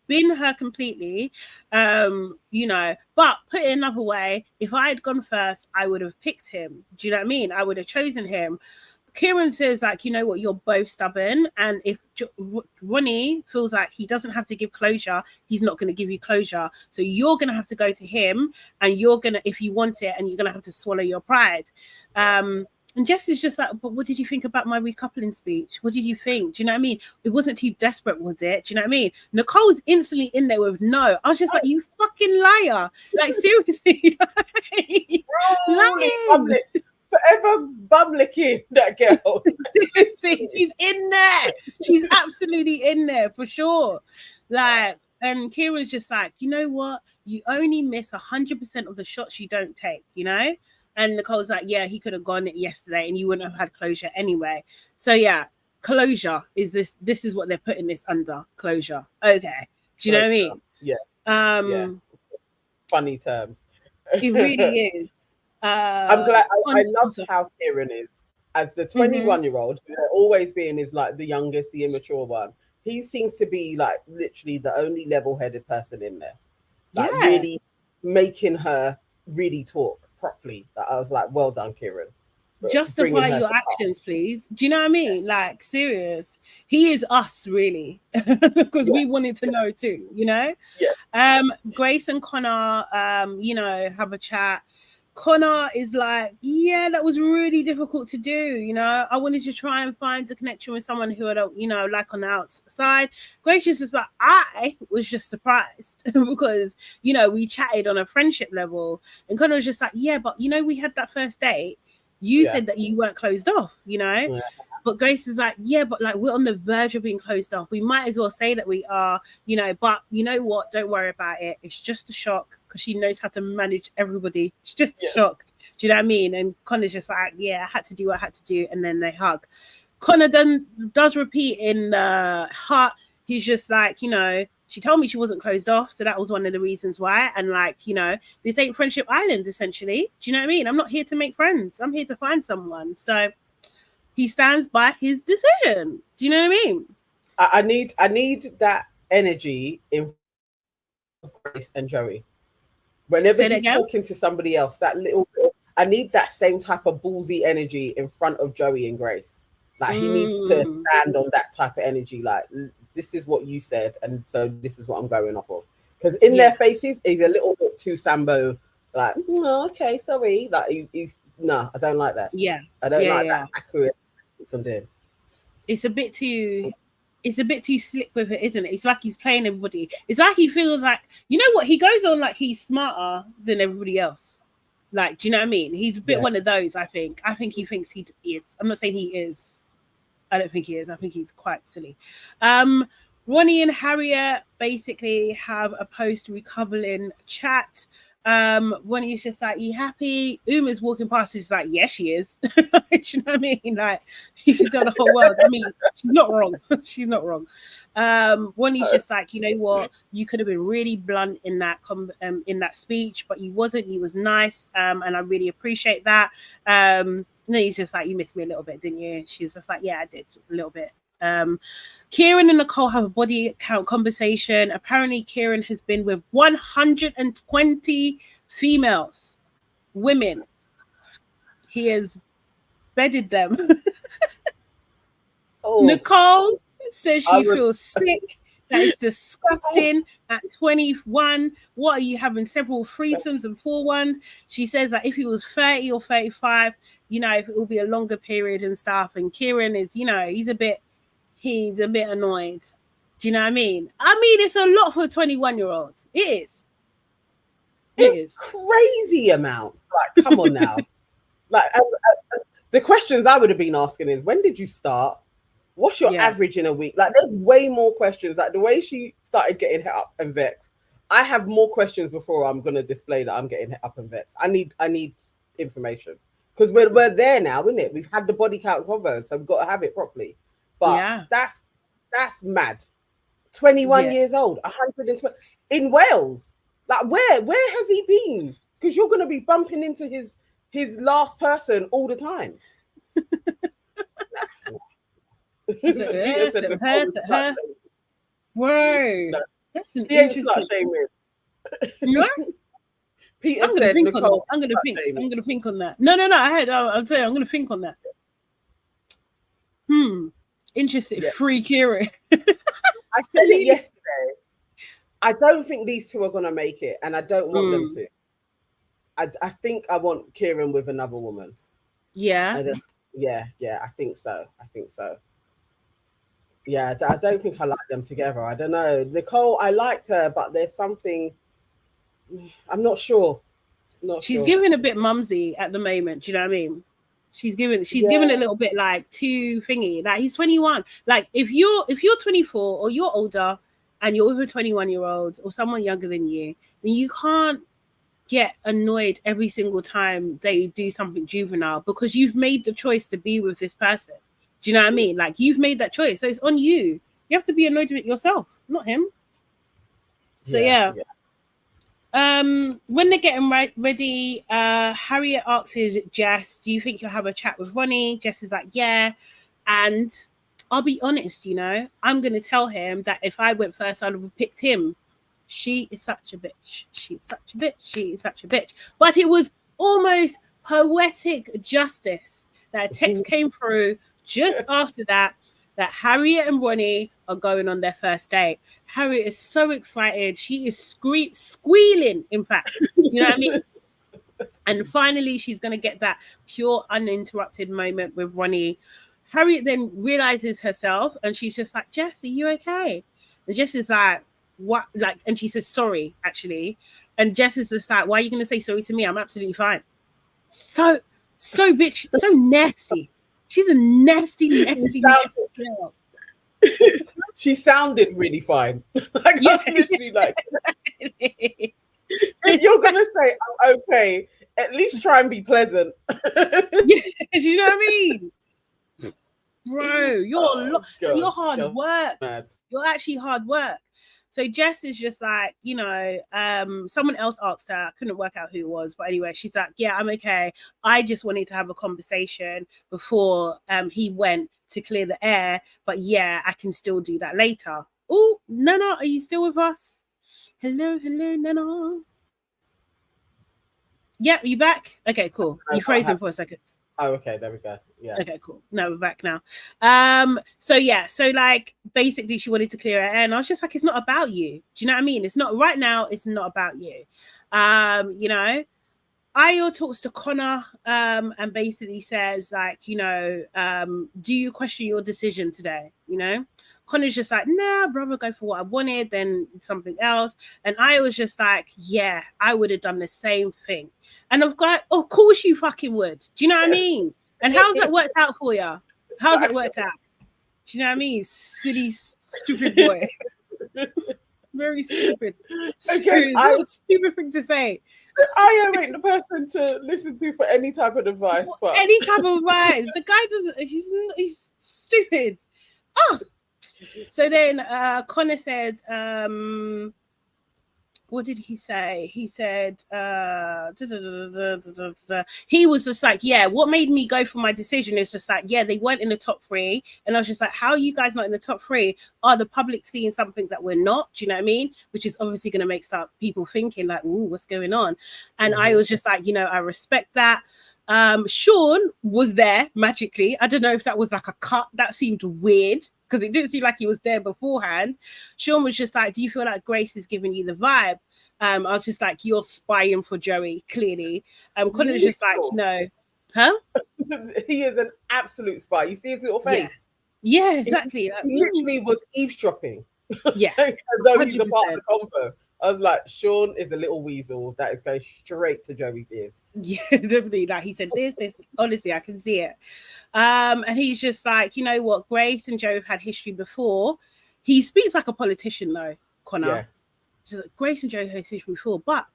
Bin her completely. You know, but put it another way, if I had gone first, I would have picked him. Do you know what I mean? I would have chosen him. Kieran says, like, you know what, you're both stubborn, and if Ronnie feels like he doesn't have to give closure, he's not going to give you closure. So you're going to have to go to him, and you're going to, if you want it, and you're going to have to swallow your pride. And Jess is just like, but what did you think about my recoupling speech? What did you think? Do you know what I mean? It wasn't too desperate, was it? Do you know what I mean? Nicole's instantly in there with no. I was just like, you fucking liar. Like, seriously. Lying. Forever bum licking that girl. See, she's in there. She's absolutely in there for sure. Like, and Kieran's just like, you know what? You only miss 100% of the shots you don't take, you know? And Nicole's like, yeah, he could have gone yesterday and you wouldn't have had closure anyway. So yeah, closure is this. This is what they're putting this under. Closure. Okay. Do you know what I mean? Yeah. Yeah. Funny terms. It really is. I'm glad. I love how Kieran is as the 21-year-old. Always being is like the youngest, the immature one. He seems to be like literally the only level-headed person in there. Like really making her really talk properly. Like, I was like, well done, Kieran. Justify your actions, please. Do you know what I mean? Like, serious. He is us, really, because we wanted to know too, you know? Yeah. Grace and Connor, you know, have a chat. Connor is like, yeah, that was really difficult to do. You know, I wanted to try and find a connection with someone who I don't, you know, like on the outside. Gracious is like, I was just surprised because, you know, we chatted on a friendship level, and Connor was just like, yeah, but you know, we had that first date. You said that you weren't closed off, you know. Yeah. But Grace is like, yeah, but like we're on the verge of being closed off. We might as well say that we are, you know, but you know what? Don't worry about it. It's just a shock, because she knows how to manage everybody. It's just a shock. Do you know what I mean? And Connor's just like, yeah, I had to do what I had to do. And then they hug. Connor then does repeat in heart. He's just like, you know, she told me she wasn't closed off. So that was one of the reasons why. And like, you know, this ain't Friendship Island, essentially. Do you know what I mean? I'm not here to make friends. I'm here to find someone. So he stands by his decision. Do you know what I mean? I need that energy in Grace and Joey. Whenever he's talking to somebody else, that little I need that same type of ballsy energy in front of Joey and Grace. Like he needs to stand on that type of energy. Like, this is what you said, and so this is what I'm going off of. Because in their faces, he's a little bit too Sambo. Like, oh, okay, sorry. Like he's no, I don't like that. Yeah, I don't like that accurate. It's a bit too slick with it, isn't it? It's like he's playing everybody. It's like he feels like, you know what, he goes on like he's smarter than everybody else. Like, do you know what I mean? He's a bit one of those. I think he thinks he is. I'm not saying he is. I don't think he is. I think he's quite silly. Ronnie and Harriet basically have a post-recoupling chat. Ronnie's just like, you happy? Uma's walking past, she's like, yes, she is. Do you know what I mean? Like, you can tell the whole world. I mean, she's not wrong. She's not wrong. Ronnie's just like, you know what? You could have been really blunt in that speech, but you wasn't. You was nice, and I really appreciate that. And then he's just like, you missed me a little bit, didn't you? She's just like, yeah, I did a little bit. Kieran and Nicole have a body count conversation. Apparently, Kieran has been with 120 females, women. He has bedded them. Nicole says she feels sick. That is disgusting. At 21, what are you having? Several threesomes and 4-1s. She says that if he was 30 or 35, you know, it will be a longer period and stuff. And Kieran is, you know, he's a bit annoyed. Do you know what I mean? I mean, it's a lot for a 21-year-old. It is. It is crazy amounts. Like, come on now. Like, the questions I would have been asking is, when did you start? What's your average in a week? Like, there's way more questions. Like, the way she started getting hit up and vexed, I have more questions before I'm gonna display that I'm getting hit up and vexed. I need information, because we're there now, isn't it? We've had the body count convo, so we've got to have it properly. But that's mad. 21 years old, 120 in Wales. Like, where has he been? Because you're gonna be bumping into his last person all the time. Her. Whoa, that's an interesting. No, Peter said, Nicole, I'm gonna think on that. No. I'm saying I'm gonna think on that. Interesting. Yeah. Free Kieran. I said it yesterday. I don't think these two are gonna make it, and I don't want them to. I think I want Kieran with another woman. Yeah. I think so. Yeah, I don't think I like them together. I don't know. Nicole, I liked her, but there's something, I'm not sure. She's giving a bit mumsy at the moment. Do you know what I mean? She's giving a little bit like too thingy. Like, he's 21. Like, if you're 24 or you're older and you're with a 21-year-old or someone younger than you, then you can't get annoyed every single time they do something juvenile, because you've made the choice to be with this person. Do you know what I mean? Like, you've made that choice, so it's on you. You have to be annoyed with it yourself, not him. So when they're getting ready, Harriet asks Jess, do you think you'll have a chat with Ronnie? Jess is like, yeah. And I'll be honest, you know, I'm going to tell him that if I went first, I'd have picked him. She is such a bitch. She's such a bitch. She is such a bitch. But it was almost poetic justice that a text came through just after that Harriet and Ronnie are going on their first date. Harriet is so excited. She is squealing, in fact. You know what I mean? And finally, she's going to get that pure, uninterrupted moment with Ronnie. Harriet then realizes herself and she's just like, Jess, are you okay? And Jess is like, what? Like, and she says, sorry, actually. And Jess is just like, why are you going to say sorry to me? I'm absolutely fine. So bitch, so nasty. She's a nasty girl. She sounded really fine. Like, Yeah. I was literally like, if you're going to say, I'm okay, at least try and be pleasant. Yeah, you know what I mean? Bro, you're hard work. Mad. You're actually hard work. So Jess is just like, you know, someone else asked her, I couldn't work out who it was, but anyway, she's like, yeah, I'm okay. I just wanted to have a conversation before he went to clear the air, but yeah, I can still do that later. Oh, Nana, are you still with us? Hello, Nana. Yeah, you back? Okay, cool. You frozen for a second. Oh, okay, there we go. Yeah. Okay, cool. No, we're back now. So yeah, so like basically she wanted to clear her air, and I was just like, it's not about you. Do you know what I mean? It's not right now, it's not about you. You know, Ayo talks to Connor and basically says, like, you know, do you question your decision today? You know, Connor's just like, nah, brother, go for what I wanted, then something else. And I was just like, yeah, I would have done the same thing. And I've got, of course you fucking would. Do you know what I mean? And how's that worked out for you? How's that worked out? Do you know what I mean? Silly, stupid boy. Very stupid. Okay, What a stupid thing to say. I ain't the person to listen to for any type of advice. But any type of advice. The guy doesn't. He's stupid. Oh. So then Connor said, what did he say? He said, he was just like, yeah, what made me go for my decision is just like, yeah, they weren't in the top 3. And I was just like, how are you guys not in the top 3? Are the public seeing something that we're not? Do you know what I mean? Which is obviously going to make some people thinking like, ooh, what's going on? And I was just like, you know, I respect that. Sean was there magically. I don't know if that was like a cut. That seemed weird because it didn't seem like he was there beforehand. Sean was just like, do you feel like Grace is giving you the vibe? I was just like, you're spying for Joey, clearly. Connor was just like, no. Huh? He is an absolute spy. You see his little face? Yeah, exactly. He literally was eavesdropping. Yeah. As though he's a 100%. part of the convo. I was like, Sean is a little weasel that is going straight to Joey's ears. Yeah, definitely. Like he said, this, honestly, I can see it. And he's just like, you know what, Grace and Joe have had history before. He speaks like a politician, though, Connor. Yeah. Just like, Grace and Joe had history before, but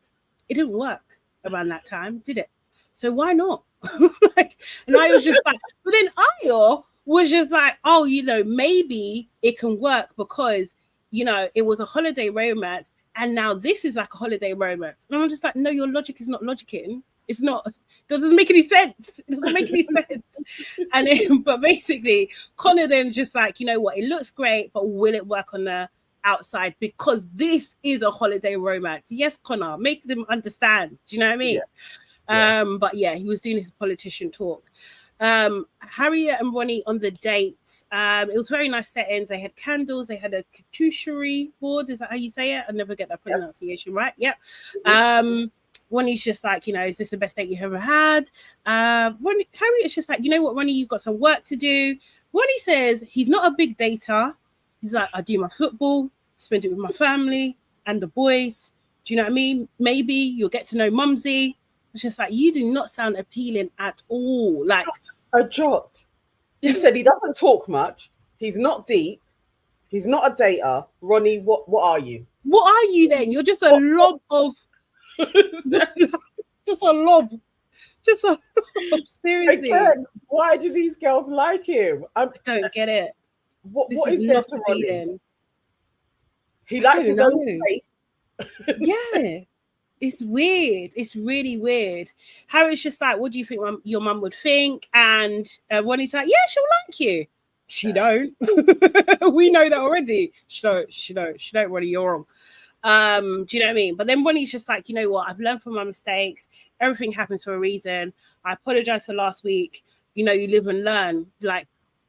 it didn't work around that time, did it? So why not? And I was just like, but then Ayo was just like, oh, you know, maybe it can work because, you know, it was a holiday romance. And now this is like a holiday romance. And I'm just like, no, your logic is not logicking. It's not, doesn't make any sense. It doesn't make any sense. And then, but basically, Connor then just like, you know what, it looks great, but will it work on the outside? Because this is a holiday romance. Yes, Connor, make them understand. Do you know what I mean? Yeah. But yeah, he was doing his politician talk. Harriet and Ronnie on the date. It was very nice settings. They had candles, they had a charcuterie board. Is that how you say it? I never get that pronunciation right. Yep. Ronnie's just like, you know, is this the best date you've ever had? Harriet's just like, you know what, Ronnie, you've got some work to do. Ronnie says he's not a big dater. He's like, I do my football, spend it with my family and the boys. Do you know what I mean? Maybe you'll get to know Mumsy. It's just like, you do not sound appealing at all. Like a jot. He said he doesn't talk much. He's not deep. He's not a dater. Ronnie, what are you? What are you then? You're just a lob of just a lob. Just a lob. Seriously. Again, why do these girls like him? I don't get it. What is there to Ronnie? He likes his own face. Yeah. It's weird. It's really weird. Harry's just like, what do you think your mum would think? And Ronnie's like, yeah, she'll like you. She don't. We know that already. She don't, Ronnie, you're wrong. Do you know what I mean? But then Ronnie's just like, you know what? I've learned from my mistakes. Everything happens for a reason. I apologize for last week. You know, you live and learn. Like,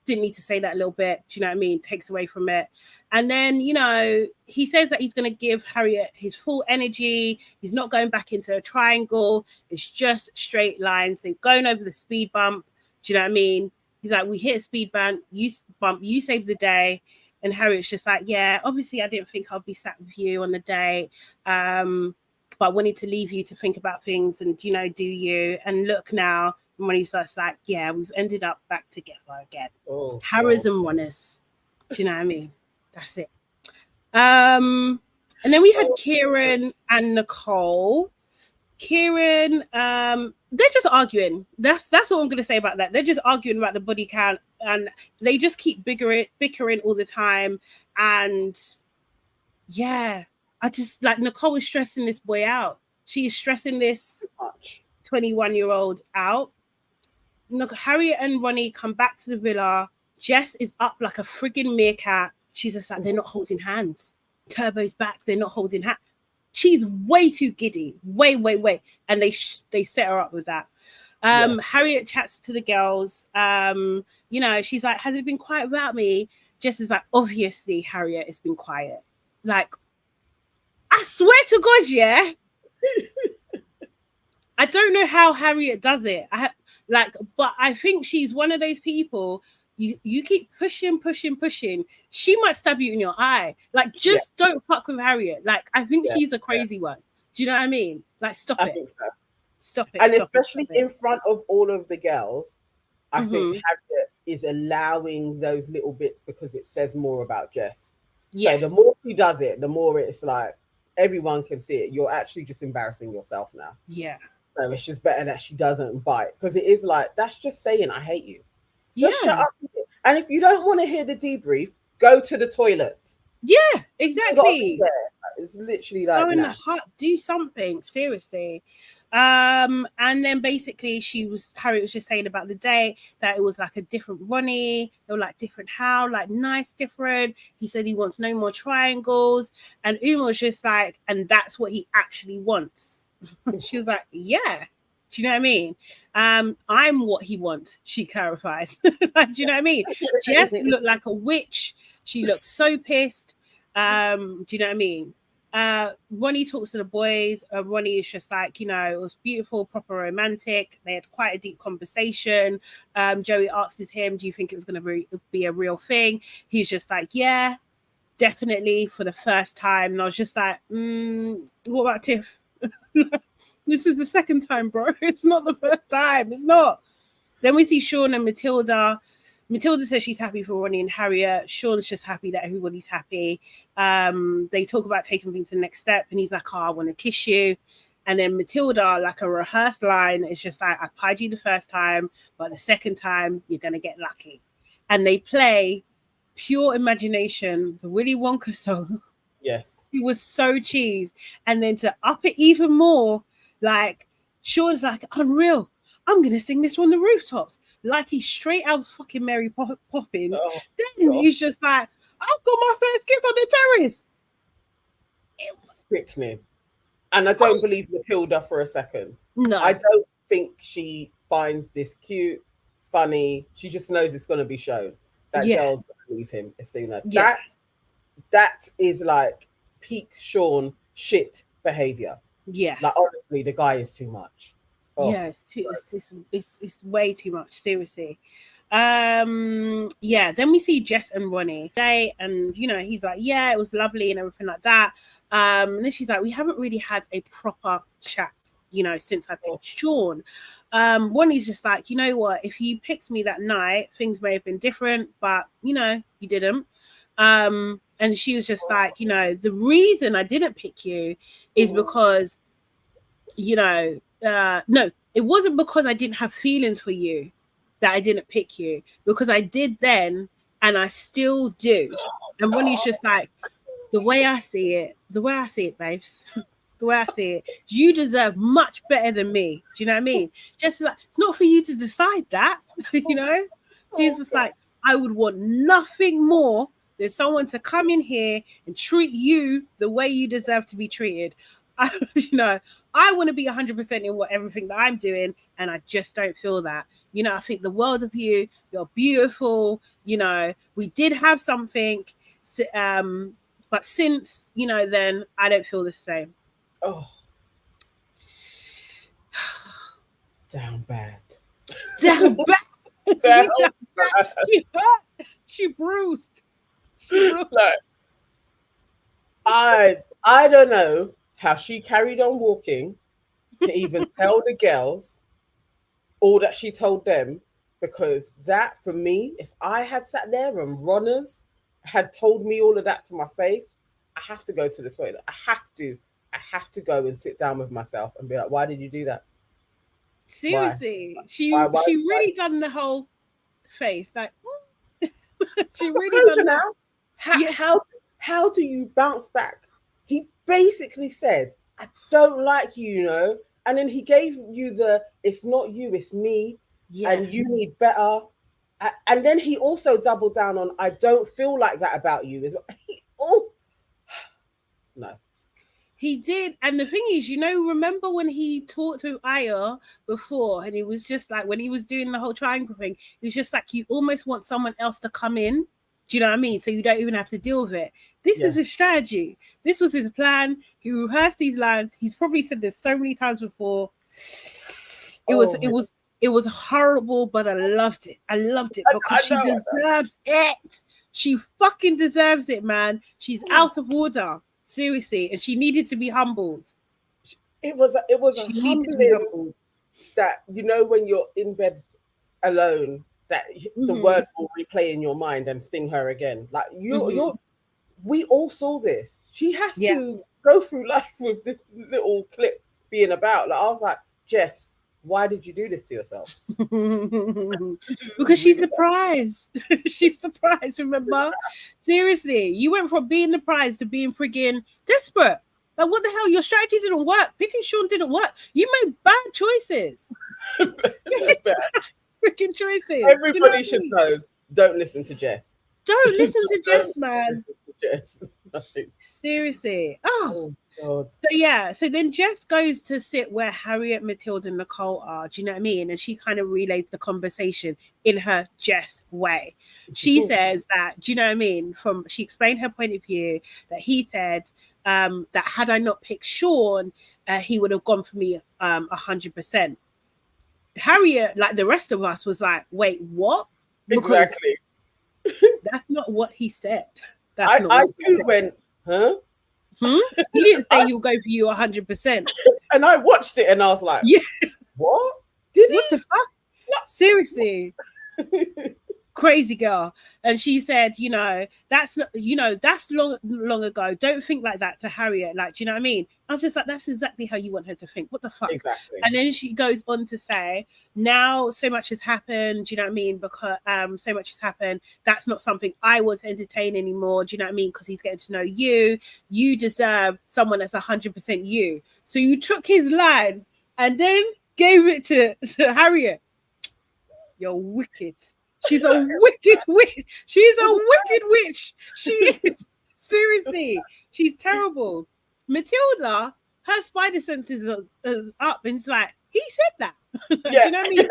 didn't need to say that a little bit. Do you know what I mean? Takes away from it. And then, you know, he says that he's going to give Harriet his full energy. He's not going back into a triangle. It's just straight lines. They're going over the speed bump. Do you know what I mean? He's like, we hit a speed bump, you saved the day. And Harriet's just like, yeah, obviously I didn't think I'd be sat with you on the date. But I wanted to leave you to think about things and, you know, do you. And look now, and when he's just like, yeah, we've ended up back together again. Oh, Harris and runners. Do you know what I mean? That's it. And then we had Kieran and Nicole. Kieran, they're just arguing. That's all I'm gonna say about that. They're just arguing about the body count, and they just keep bickering all the time. And yeah, I just like Nicole is stressing this boy out. She is stressing this 21-year-old out. Look, Harriet and Ronnie come back to the villa. Jess is up like a friggin' meerkat. She's just like, they're not holding hands. Turbo's back, they're not holding hands. She's way too giddy, way. And they set her up with that. Harriet chats to the girls. You know, she's like, has it been quiet about me? Jess is like, obviously, Harriet, it's been quiet. Like, I swear to God, yeah. I don't know how Harriet does it. But I think she's one of those people. You keep pushing. She might stab you in your eye. Like, just don't fuck with Harriet. Like, I think she's a crazy one. Do you know what I mean? Like, stop it. Stop it. And especially in front of all of the girls, I think Harriet is allowing those little bits because it says more about Jess. Yes. So the more she does it, the more it's like everyone can see it. You're actually just embarrassing yourself now. Yeah. So it's just better that she doesn't bite, because it is like, that's just saying I hate you. Just shut up. And if you don't want to hear the debrief, go to the toilet. Yeah, exactly. It's literally like, go in the hut, do something, seriously. And then basically Harriet was just saying about the date that it was like a different Ronnie. They were like different how, like nice, different. He said he wants no more triangles. And Uma was just like, and that's what he actually wants. She was like, yeah. Do you know what I mean? I'm what he wants, she clarifies. Do you know what I mean? Jess looked like a witch. She looked so pissed. Do you know what I mean? Ronnie talks to the boys. Ronnie is just like, you know, it was beautiful, proper romantic. They had quite a deep conversation. Joey asks him, do you think it was going to be a real thing? He's just like, yeah, definitely, for the first time. And I was just like, what about Tiff? This is the second time, bro. It's not the first time. It's not. Then we see Sean and Matilda. Matilda says she's happy for Ronnie and Harriet. Sean's just happy that everybody's happy. They talk about taking things to the next step, and he's like, oh, I want to kiss you. And then Matilda, like a rehearsed line, is just like, I pied you the first time, but the second time, you're going to get lucky. And they play Pure Imagination, the Willy Wonka song. Yes. It was so cheese. And then to up it even more, like, Sean's like, unreal. I'm going to sing this on the rooftops. Like he's straight out of fucking Mary Poppins. Oh, then he's just like, I've got my first kiss on the terrace. It was sickening. And I don't believe Matilda for a second. No. I don't think she finds this cute, funny. She just knows it's going to be shown. That girl's going to leave him as soon as. That is like peak Sean shit behavior. Yeah. Like, honestly, the guy is too much. Oh, yeah, it's way too much, seriously. Yeah, then we see Jess and Ronnie. And you know, he's like, yeah, it was lovely and everything like that. And then she's like, we haven't really had a proper chat, you know, since I picked Sean. Ronnie's just like, you know what, if you picked me that night, things may have been different, but you know, you didn't. And she was just like, you know, the reason I didn't pick you is because, you know, no, it wasn't because I didn't have feelings for you that I didn't pick you, because I did then and I still do. And Ronnie's just like, the way I see it, babes, the way I see it, you deserve much better than me. Do you know what I mean? Just like, it's not for you to decide that, you know? He's just like, I would want nothing more than someone to come in here and treat you the way you deserve to be treated. You know, I want to be 100% in everything that I'm doing, and I just don't feel that. You know, I think the world of you. You're beautiful. You know, we did have something, but since, you know, then I don't feel the same. Oh, down bad. Down bad. Down She down bad. bad. She hurt. She bruised. She bruised. Like, I don't know how she carried on walking to even tell the girls all that she told them, because that, for me, if I had sat there and runners had told me all of that to my face, I have to go to the toilet. I have to go and sit down with myself and be like, why did you do that? Seriously, Why? she Why? really done the whole face, like she really Closure done that. now. How do you bounce back? He basically said, I don't like you, you know, and then he gave you the it's not you, it's me, and you need better. And then he also doubled down on I don't feel like that about you as well. No. He did. And the thing is, you know, remember when he talked to Aya before, and he was just like, when he was doing the whole triangle thing, he was just like, you almost want someone else to come in. Do you know what I mean? So you don't even have to deal with it. This is his strategy. This was his plan. He rehearsed these lines. He's probably said this so many times before. It was horrible, but I loved it. I loved it because she deserves it. She fucking deserves it, man. She's out of order. Seriously, and she needed to be humbled. It was a humbling that, you know, when you're in bed alone, that the words will replay in your mind and sting her again. Like we all saw this. She has to go through life with this little clip being about. Like, I was like, Jess, why did you do this to yourself? Because she's surprised. She's surprised, remember? Seriously, you went from being the prize to being friggin' desperate. Like, what the hell? Your strategy didn't work. Picking Sean didn't work. You made bad choices. Freaking choices. Everybody should know. Don't listen to Jess. Don't listen to Jess, man. Jess. Seriously. Oh God. So then Jess goes to sit where Harriet, Matilda, and Nicole are. Do you know what I mean? And she kind of relays the conversation in her Jess way. She says that, do you know what I mean? She explained her point of view, that he said that had I not picked Sean, he would have gone for me 100%. Harriet, like the rest of us, was like, wait, what? Because exactly. That's not what he said. I too went, huh? He didn't say he'll go for you 100%. And I watched it and I was like, yeah, what? Did he? What the fuck? Seriously. Crazy girl. And she said, that's long ago. Don't think like that to Harriet. Like, do you know what I mean? I was just like, that's exactly how you want her to think. What the fuck? Exactly. And then she goes on to say, now so much has happened. Do you know what I mean? Because so much has happened. That's not something I want to entertain anymore. Do you know what I mean? Because he's getting to know you. You deserve someone that's 100% you. So you took his line and then gave it to Harriet. You're wicked. She's a wicked witch. She's a wicked witch. She is. Seriously. She's terrible. Matilda, her spider senses is up. And it's like, he said that. Do you know what I mean?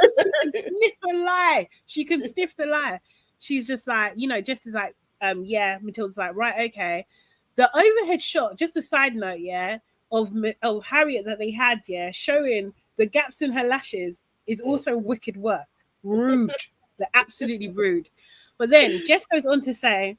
She can sniff a lie. She can sniff the lie. She's just like, just as like, yeah, Matilda's like, right, okay. The overhead shot, just a side note, yeah, of Harriet that they had, yeah, showing the gaps in her lashes is also wicked work. Rude. They're absolutely rude. But then Jess goes on to say,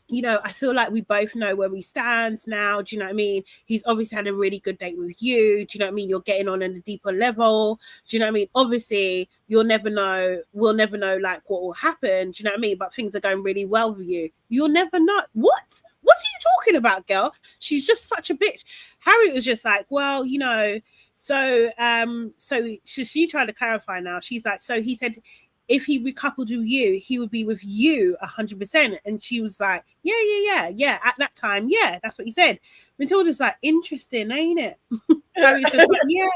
I feel like we both know where we stand now. Do you know what I mean? He's obviously had a really good date with you. Do you know what I mean? You're getting on a deeper level. Do you know what I mean? Obviously, you'll never know. We'll never know like what will happen. Do you know what I mean? But things are going really well with you. You'll never know. What? What are you talking about, girl? She's just such a bitch. Harriet was just like, well, so she tried to clarify now. She's like, so he said, if he recoupled with you, he would be with you 100%. And she was like, yeah. At that time, yeah, that's what he said. Matilda's like, interesting, ain't it? Harry's just like, yeah,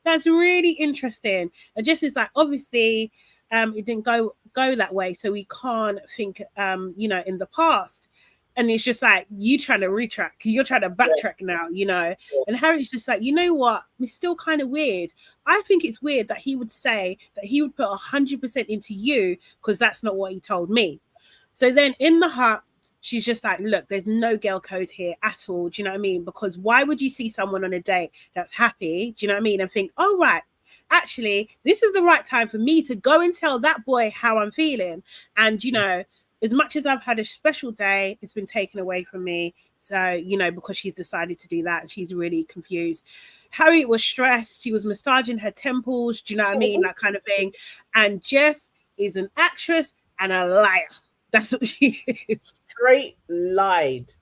that's really interesting. And Jess is like, obviously, it didn't go that way, so we can't think, in the past. And it's just like, you trying to retrack, you're trying to backtrack now, you know. And Harriet's just like, you know what, it's still kind of weird. I think it's weird that he would say that he would put 100% into you, because that's not what he told me. So then in the hut, she's just like, look, there's no girl code here at all. Do you know what I mean? Because why would you see someone on a date that's happy, do you know what I mean, and think, oh, right, actually, this is the right time for me to go and tell that boy how I'm feeling. And, you know, as much as I've had a special day, it's been taken away from me. So, you know, because she's decided to do that, and she's really confused. Harriet was stressed. She was massaging her temples. Do you know what I mean? That kind of thing. And Jess is an actress and a liar. That's what she is. Straight lied.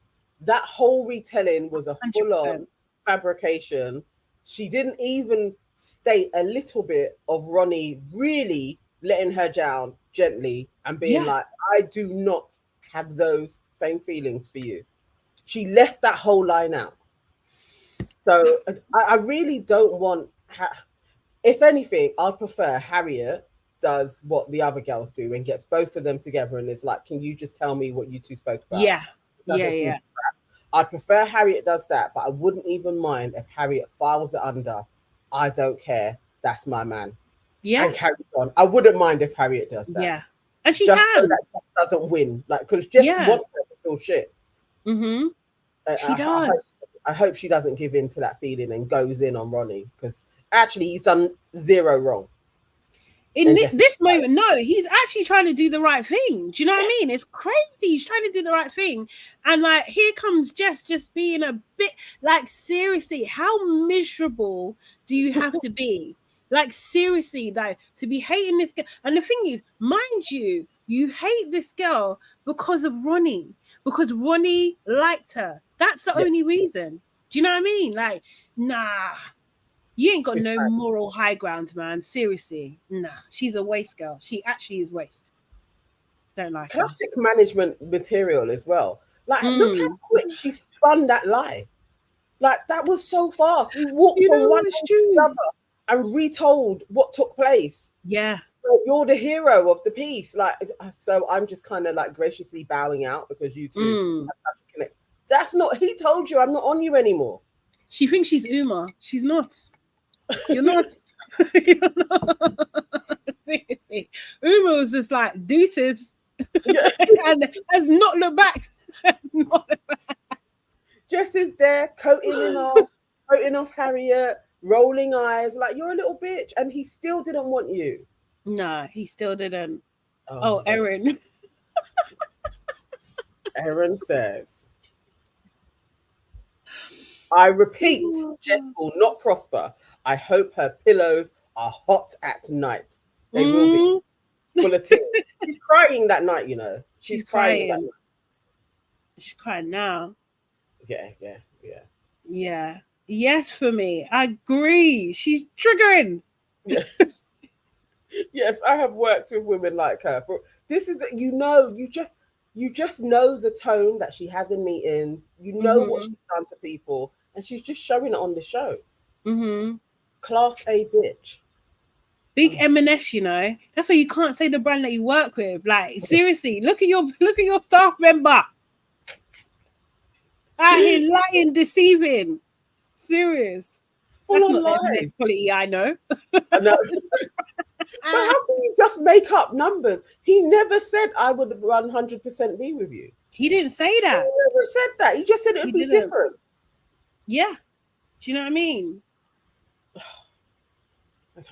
That whole retelling was a 100%. full-on fabrication. She didn't even state a little bit of Ronnie really letting her down gently and being like, I do not have those same feelings for you. She left that whole line out. So I really don't want, if anything, I'd prefer Harriet does what the other girls do and gets both of them together and is like, can you just tell me what you two spoke about? Yeah. I'd prefer Harriet does that, but I wouldn't even mind if Harriet files it under, I don't care, that's my man. Yeah. And carries on. I wouldn't mind if Harriet does that. Yeah. And she just can. So that Jess doesn't win. Like, because Jess wants her to feel shit. Mm-hmm. She does. I hope she doesn't give in to that feeling and goes in on Ronnie, because actually he's done zero wrong. In this moment, no, he's actually trying to do the right thing. Do you know what I mean? It's crazy. He's trying to do the right thing. And like, here comes Jess just being a bit like, seriously, how miserable do you have to be? Like, seriously, like, to be hating this girl. And the thing is, mind you, you hate this girl because of Ronnie, because Ronnie liked her. That's the only reason. Do you know what I mean? Like, nah. You ain't got no moral high ground, man. Seriously. Nah. She's a waste girl. She actually is waste. Don't like her. Classic management material as well. Like, look how quick she spun that lie. Like, that was so fast. You walked from one to the other and retold what took place. Yeah. You're the hero of the piece. Like, so I'm just kind of like graciously bowing out because you two have such a connect. That's not, he told you I'm not on you anymore. She thinks she's Uma. She's not. You're not. You're not. Seriously. Uma was just like, deuces. and not look back. Not look back. Jess is there, coating off Harriet, rolling eyes, like, you're a little bitch. And he still didn't want you. No, he still didn't. Oh, Erin. Erin says, I repeat, Jess will not prosper. I hope her pillows are hot at night. They will be full of tears. She's crying that night, you know. She's crying that night. She's crying now. Yeah. Yes, for me. I agree. She's triggering. Yes. Yes, I have worked with women like her. This is, you just know the tone that she has in meetings. You know what she's done to people, and she's just showing it on the show. Class A bitch. Big M&S, you know. That's why you can't say the brand that you work with. Like, seriously, look at your staff member. Out here lying, deceiving. Serious. That's not the M&S quality I know. I know. But how can you just make up numbers? He never said I would 100% be with you. He didn't say that. He never said that. He just said it would be different. Yeah. Do you know what I mean?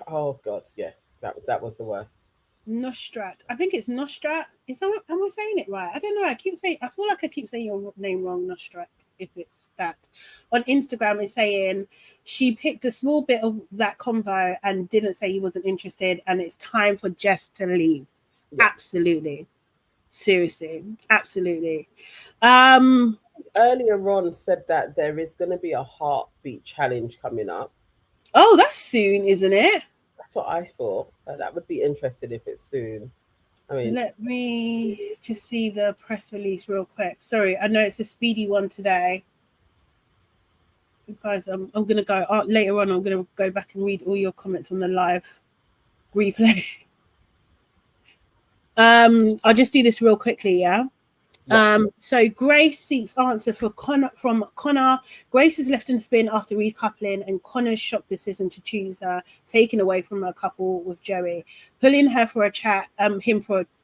Oh God, yes. That was the worst. Nostrat. I think it's Nostrat. Am I saying it right? I don't know. I feel like I keep saying your name wrong, Nostrat, if it's that. On Instagram, it's saying she picked a small bit of that convo and didn't say he wasn't interested, and it's time for Jess to leave. Yeah. Absolutely. Seriously. Absolutely. Earlier on said that there is going to be a heartbeat challenge coming up. Oh, that's soon, isn't it? That's what I thought. That would be interesting if it's soon. I mean, let me just see the press release real quick. Sorry, I know it's a speedy one today. Guys, I'm going to go later on. I'm going to go back and read all your comments on the live replay. I'll just do this real quickly, yeah? So Grace seeks answer from Connor. Grace is left in spin after recoupling, and Connor's shocked decision to choose her, taken away from her couple with Joey, pulling her for a chat,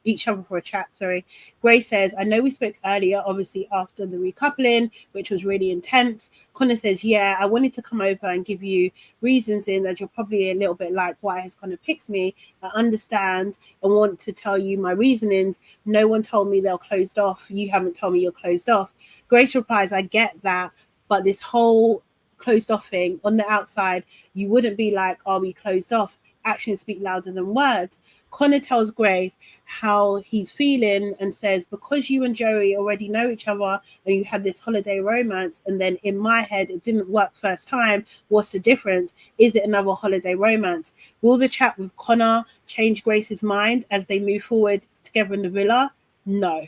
each other for a chat. Sorry. Grace says, "I know we spoke earlier, obviously after the recoupling, which was really intense." Connor says, "Yeah, I wanted to come over and give you reasons in that you're probably a little bit like, why has Connor picked me? I understand and want to tell you my reasonings. No one told me they're closed off. You haven't told me you're closed off." Grace replies, "I get that, but this whole closed off thing on the outside, you wouldn't be like, are we closed off? Actions speak louder than words." Connor tells Grace how he's feeling and says, "Because you and Joey already know each other and you had this holiday romance, and then in my head it didn't work first time, what's the difference? Is it another holiday romance?" Will the chat with Connor change Grace's mind as they move forward together in the villa? No,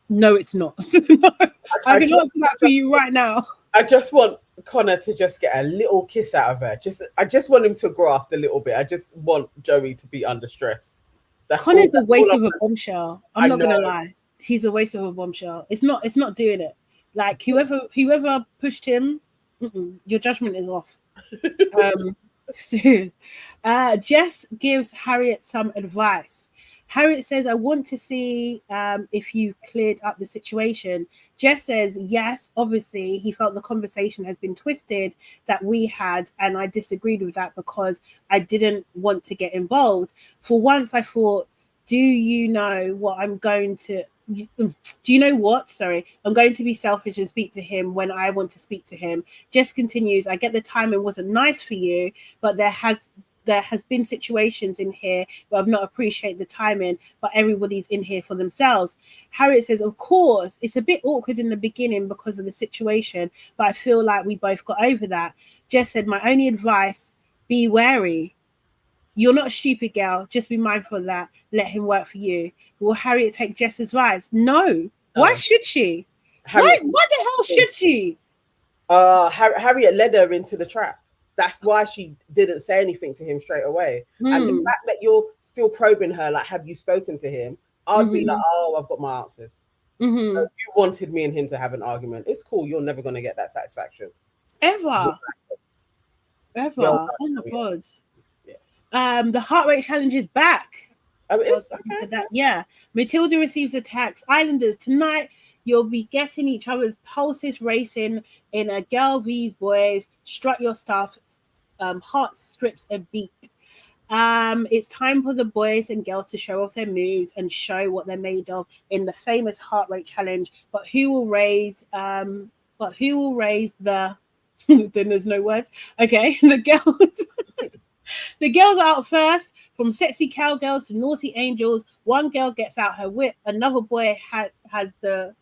it's not. No, I can answer that for you right now. I just want Connor to just get a little kiss out of her. I just want him to graft a little bit. I just want Joey to be under stress. Connor's a waste of a bombshell. I'm not gonna lie. He's a waste of a bombshell. It's not doing it. Like whoever pushed him, your judgment is off. Jess gives Harriet some advice. Harriet says, "I want to see if you cleared up the situation." Jess says, "Yes, obviously he felt the conversation has been twisted that we had, and I disagreed with that because I didn't want to get involved. For once I thought, do you know what? I'm going to be selfish and speak to him when I want to speak to him." Jess continues, "I get the timing wasn't nice for you, but there has been situations in here where I've not appreciated the timing, but everybody's in here for themselves." Harriet says, "Of course, it's a bit awkward in the beginning because of the situation, but I feel like we both got over that." Jess said, "My only advice, be wary. You're not a stupid girl. Just be mindful of that. Let him work for you." Will Harriet take Jess's advice? No. Why should she? Why the hell should she? Harriet led her into the trap. That's why she didn't say anything to him straight away. And the fact that you're still probing her, like, have you spoken to him? I'd be like, oh, I've got my answers. You wanted me and him to have an argument. It's cool. You're never going to get that satisfaction. Ever. Oh my God. Yeah. The heart rate challenge is back. Yeah. Matilda receives a text. "Islanders, tonight you'll be getting each other's pulses racing in a girl vs boys. Strut your stuff. Heart strips a beat. It's time for the boys and girls to show off their moves and show what they're made of in the famous heart rate challenge. But who will raise the then there's no words. Okay, the girls." The girls are out first, from sexy cowgirls to naughty angels. One girl gets out her whip. Another has the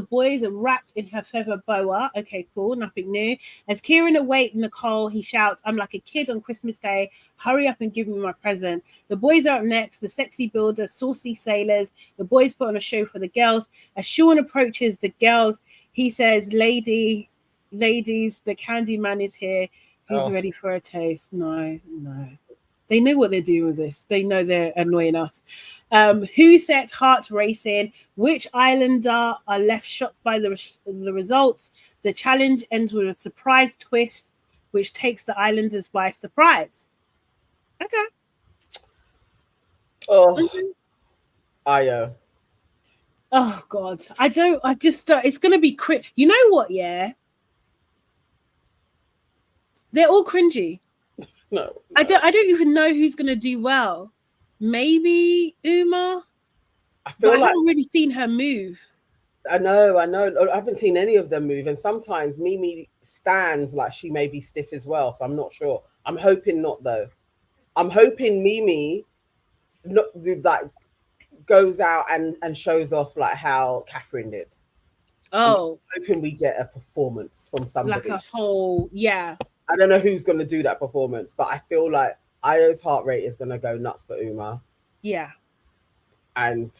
boys wrapped in her feather boa. Okay, cool, nothing new. As Kieran awaits Nicole, he shouts, "I'm like a kid on Christmas Day. Hurry up and give me my present." The boys are up next. The sexy builders, saucy sailors. The boys put on a show for the girls. As Sean approaches the girls, he says, ladies, the candy man is here. Who's ready for a taste? No. They know what they're doing with this. They know they're annoying us. Who sets hearts racing? Which Islander are left shocked by the results? The challenge ends with a surprise twist, which takes the Islanders by surprise. Okay. Io. Oh God, it's gonna be you know what? Yeah. They're all cringy. No. I don't even know who's gonna do well. Maybe Uma. I haven't really seen her move. I know. I haven't seen any of them move, and sometimes Mimi stands like she may be stiff as well. So I'm not sure. I'm hoping not, though. I'm hoping Mimi goes out and shows off like how Catherine did. Oh, I'm hoping we get a performance from somebody. Like a whole, yeah. I don't know who's going to do that performance, but I feel like Io's heart rate is going to go nuts for Uma. Yeah. And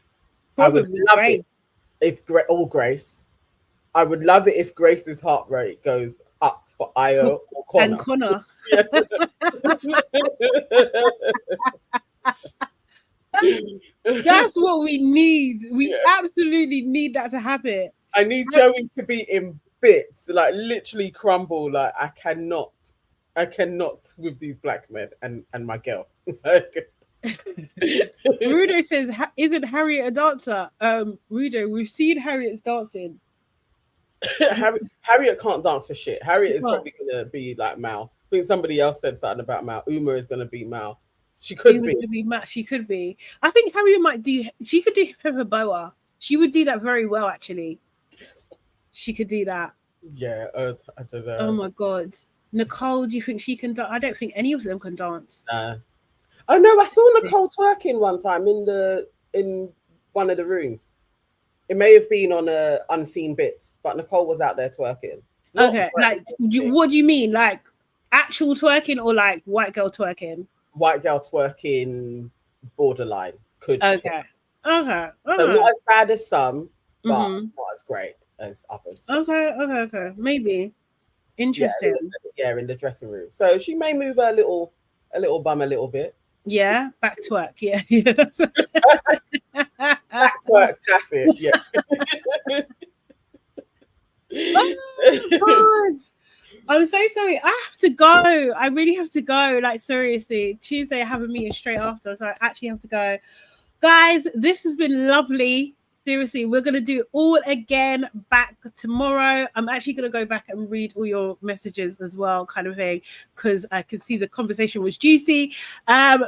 probably I would love it if Grace. I would love it if Grace's heart rate goes up for Io or Connor. And Connor. That's what we need. We Yeah. absolutely need that to happen. I need Joey to be in bits, like literally crumble. Like I cannot with these black men and my girl. Rudo says, isn't Harriet a dancer? Rudo, we've seen Harriet's dancing. Harriet can't dance for shit. Harriet is probably gonna be like Mal. I think somebody else said something about Mal. Uma is gonna be Mal. She could be. She could be. I think Harriet might do. She could do Pepper Boa. She would do that very well, actually. She could do that. Yeah, I don't know. Oh my god, Nicole, do you think she can dance? I don't think any of them can dance. Oh no, I saw Nicole twerking one time in one of the rooms. It may have been on unseen bits, but Nicole was out there twerking. Okay, like what do you mean, like actual twerking or like white girl twerking? White girl twerking, borderline. Could okay. So not as bad as some, but not as great as others. Okay. Maybe. Interesting. Yeah, in the dressing room. So she may move her little bum a little bit. Yeah, back twerk. Yeah. Back twerk, that's it. Yeah. Oh God. I'm so sorry. I have to go. I really have to go. Like seriously, Tuesday I have a meeting straight after, so I actually have to go. Guys, this has been lovely. Seriously, we're going to do it all again back tomorrow. I'm actually going to go back and read all your messages as well, kind of thing, because I can see the conversation was juicy.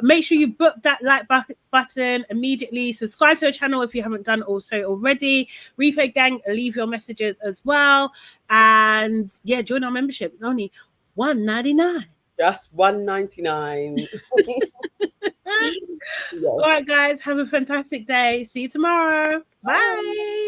Make sure you book that like button immediately. Subscribe to our channel if you haven't done also already. Replay Gang, leave your messages as well. And yeah, join our membership. It's only $1.99. Just $1.99. Yes. All right, guys, have a fantastic day. See you tomorrow. Bye.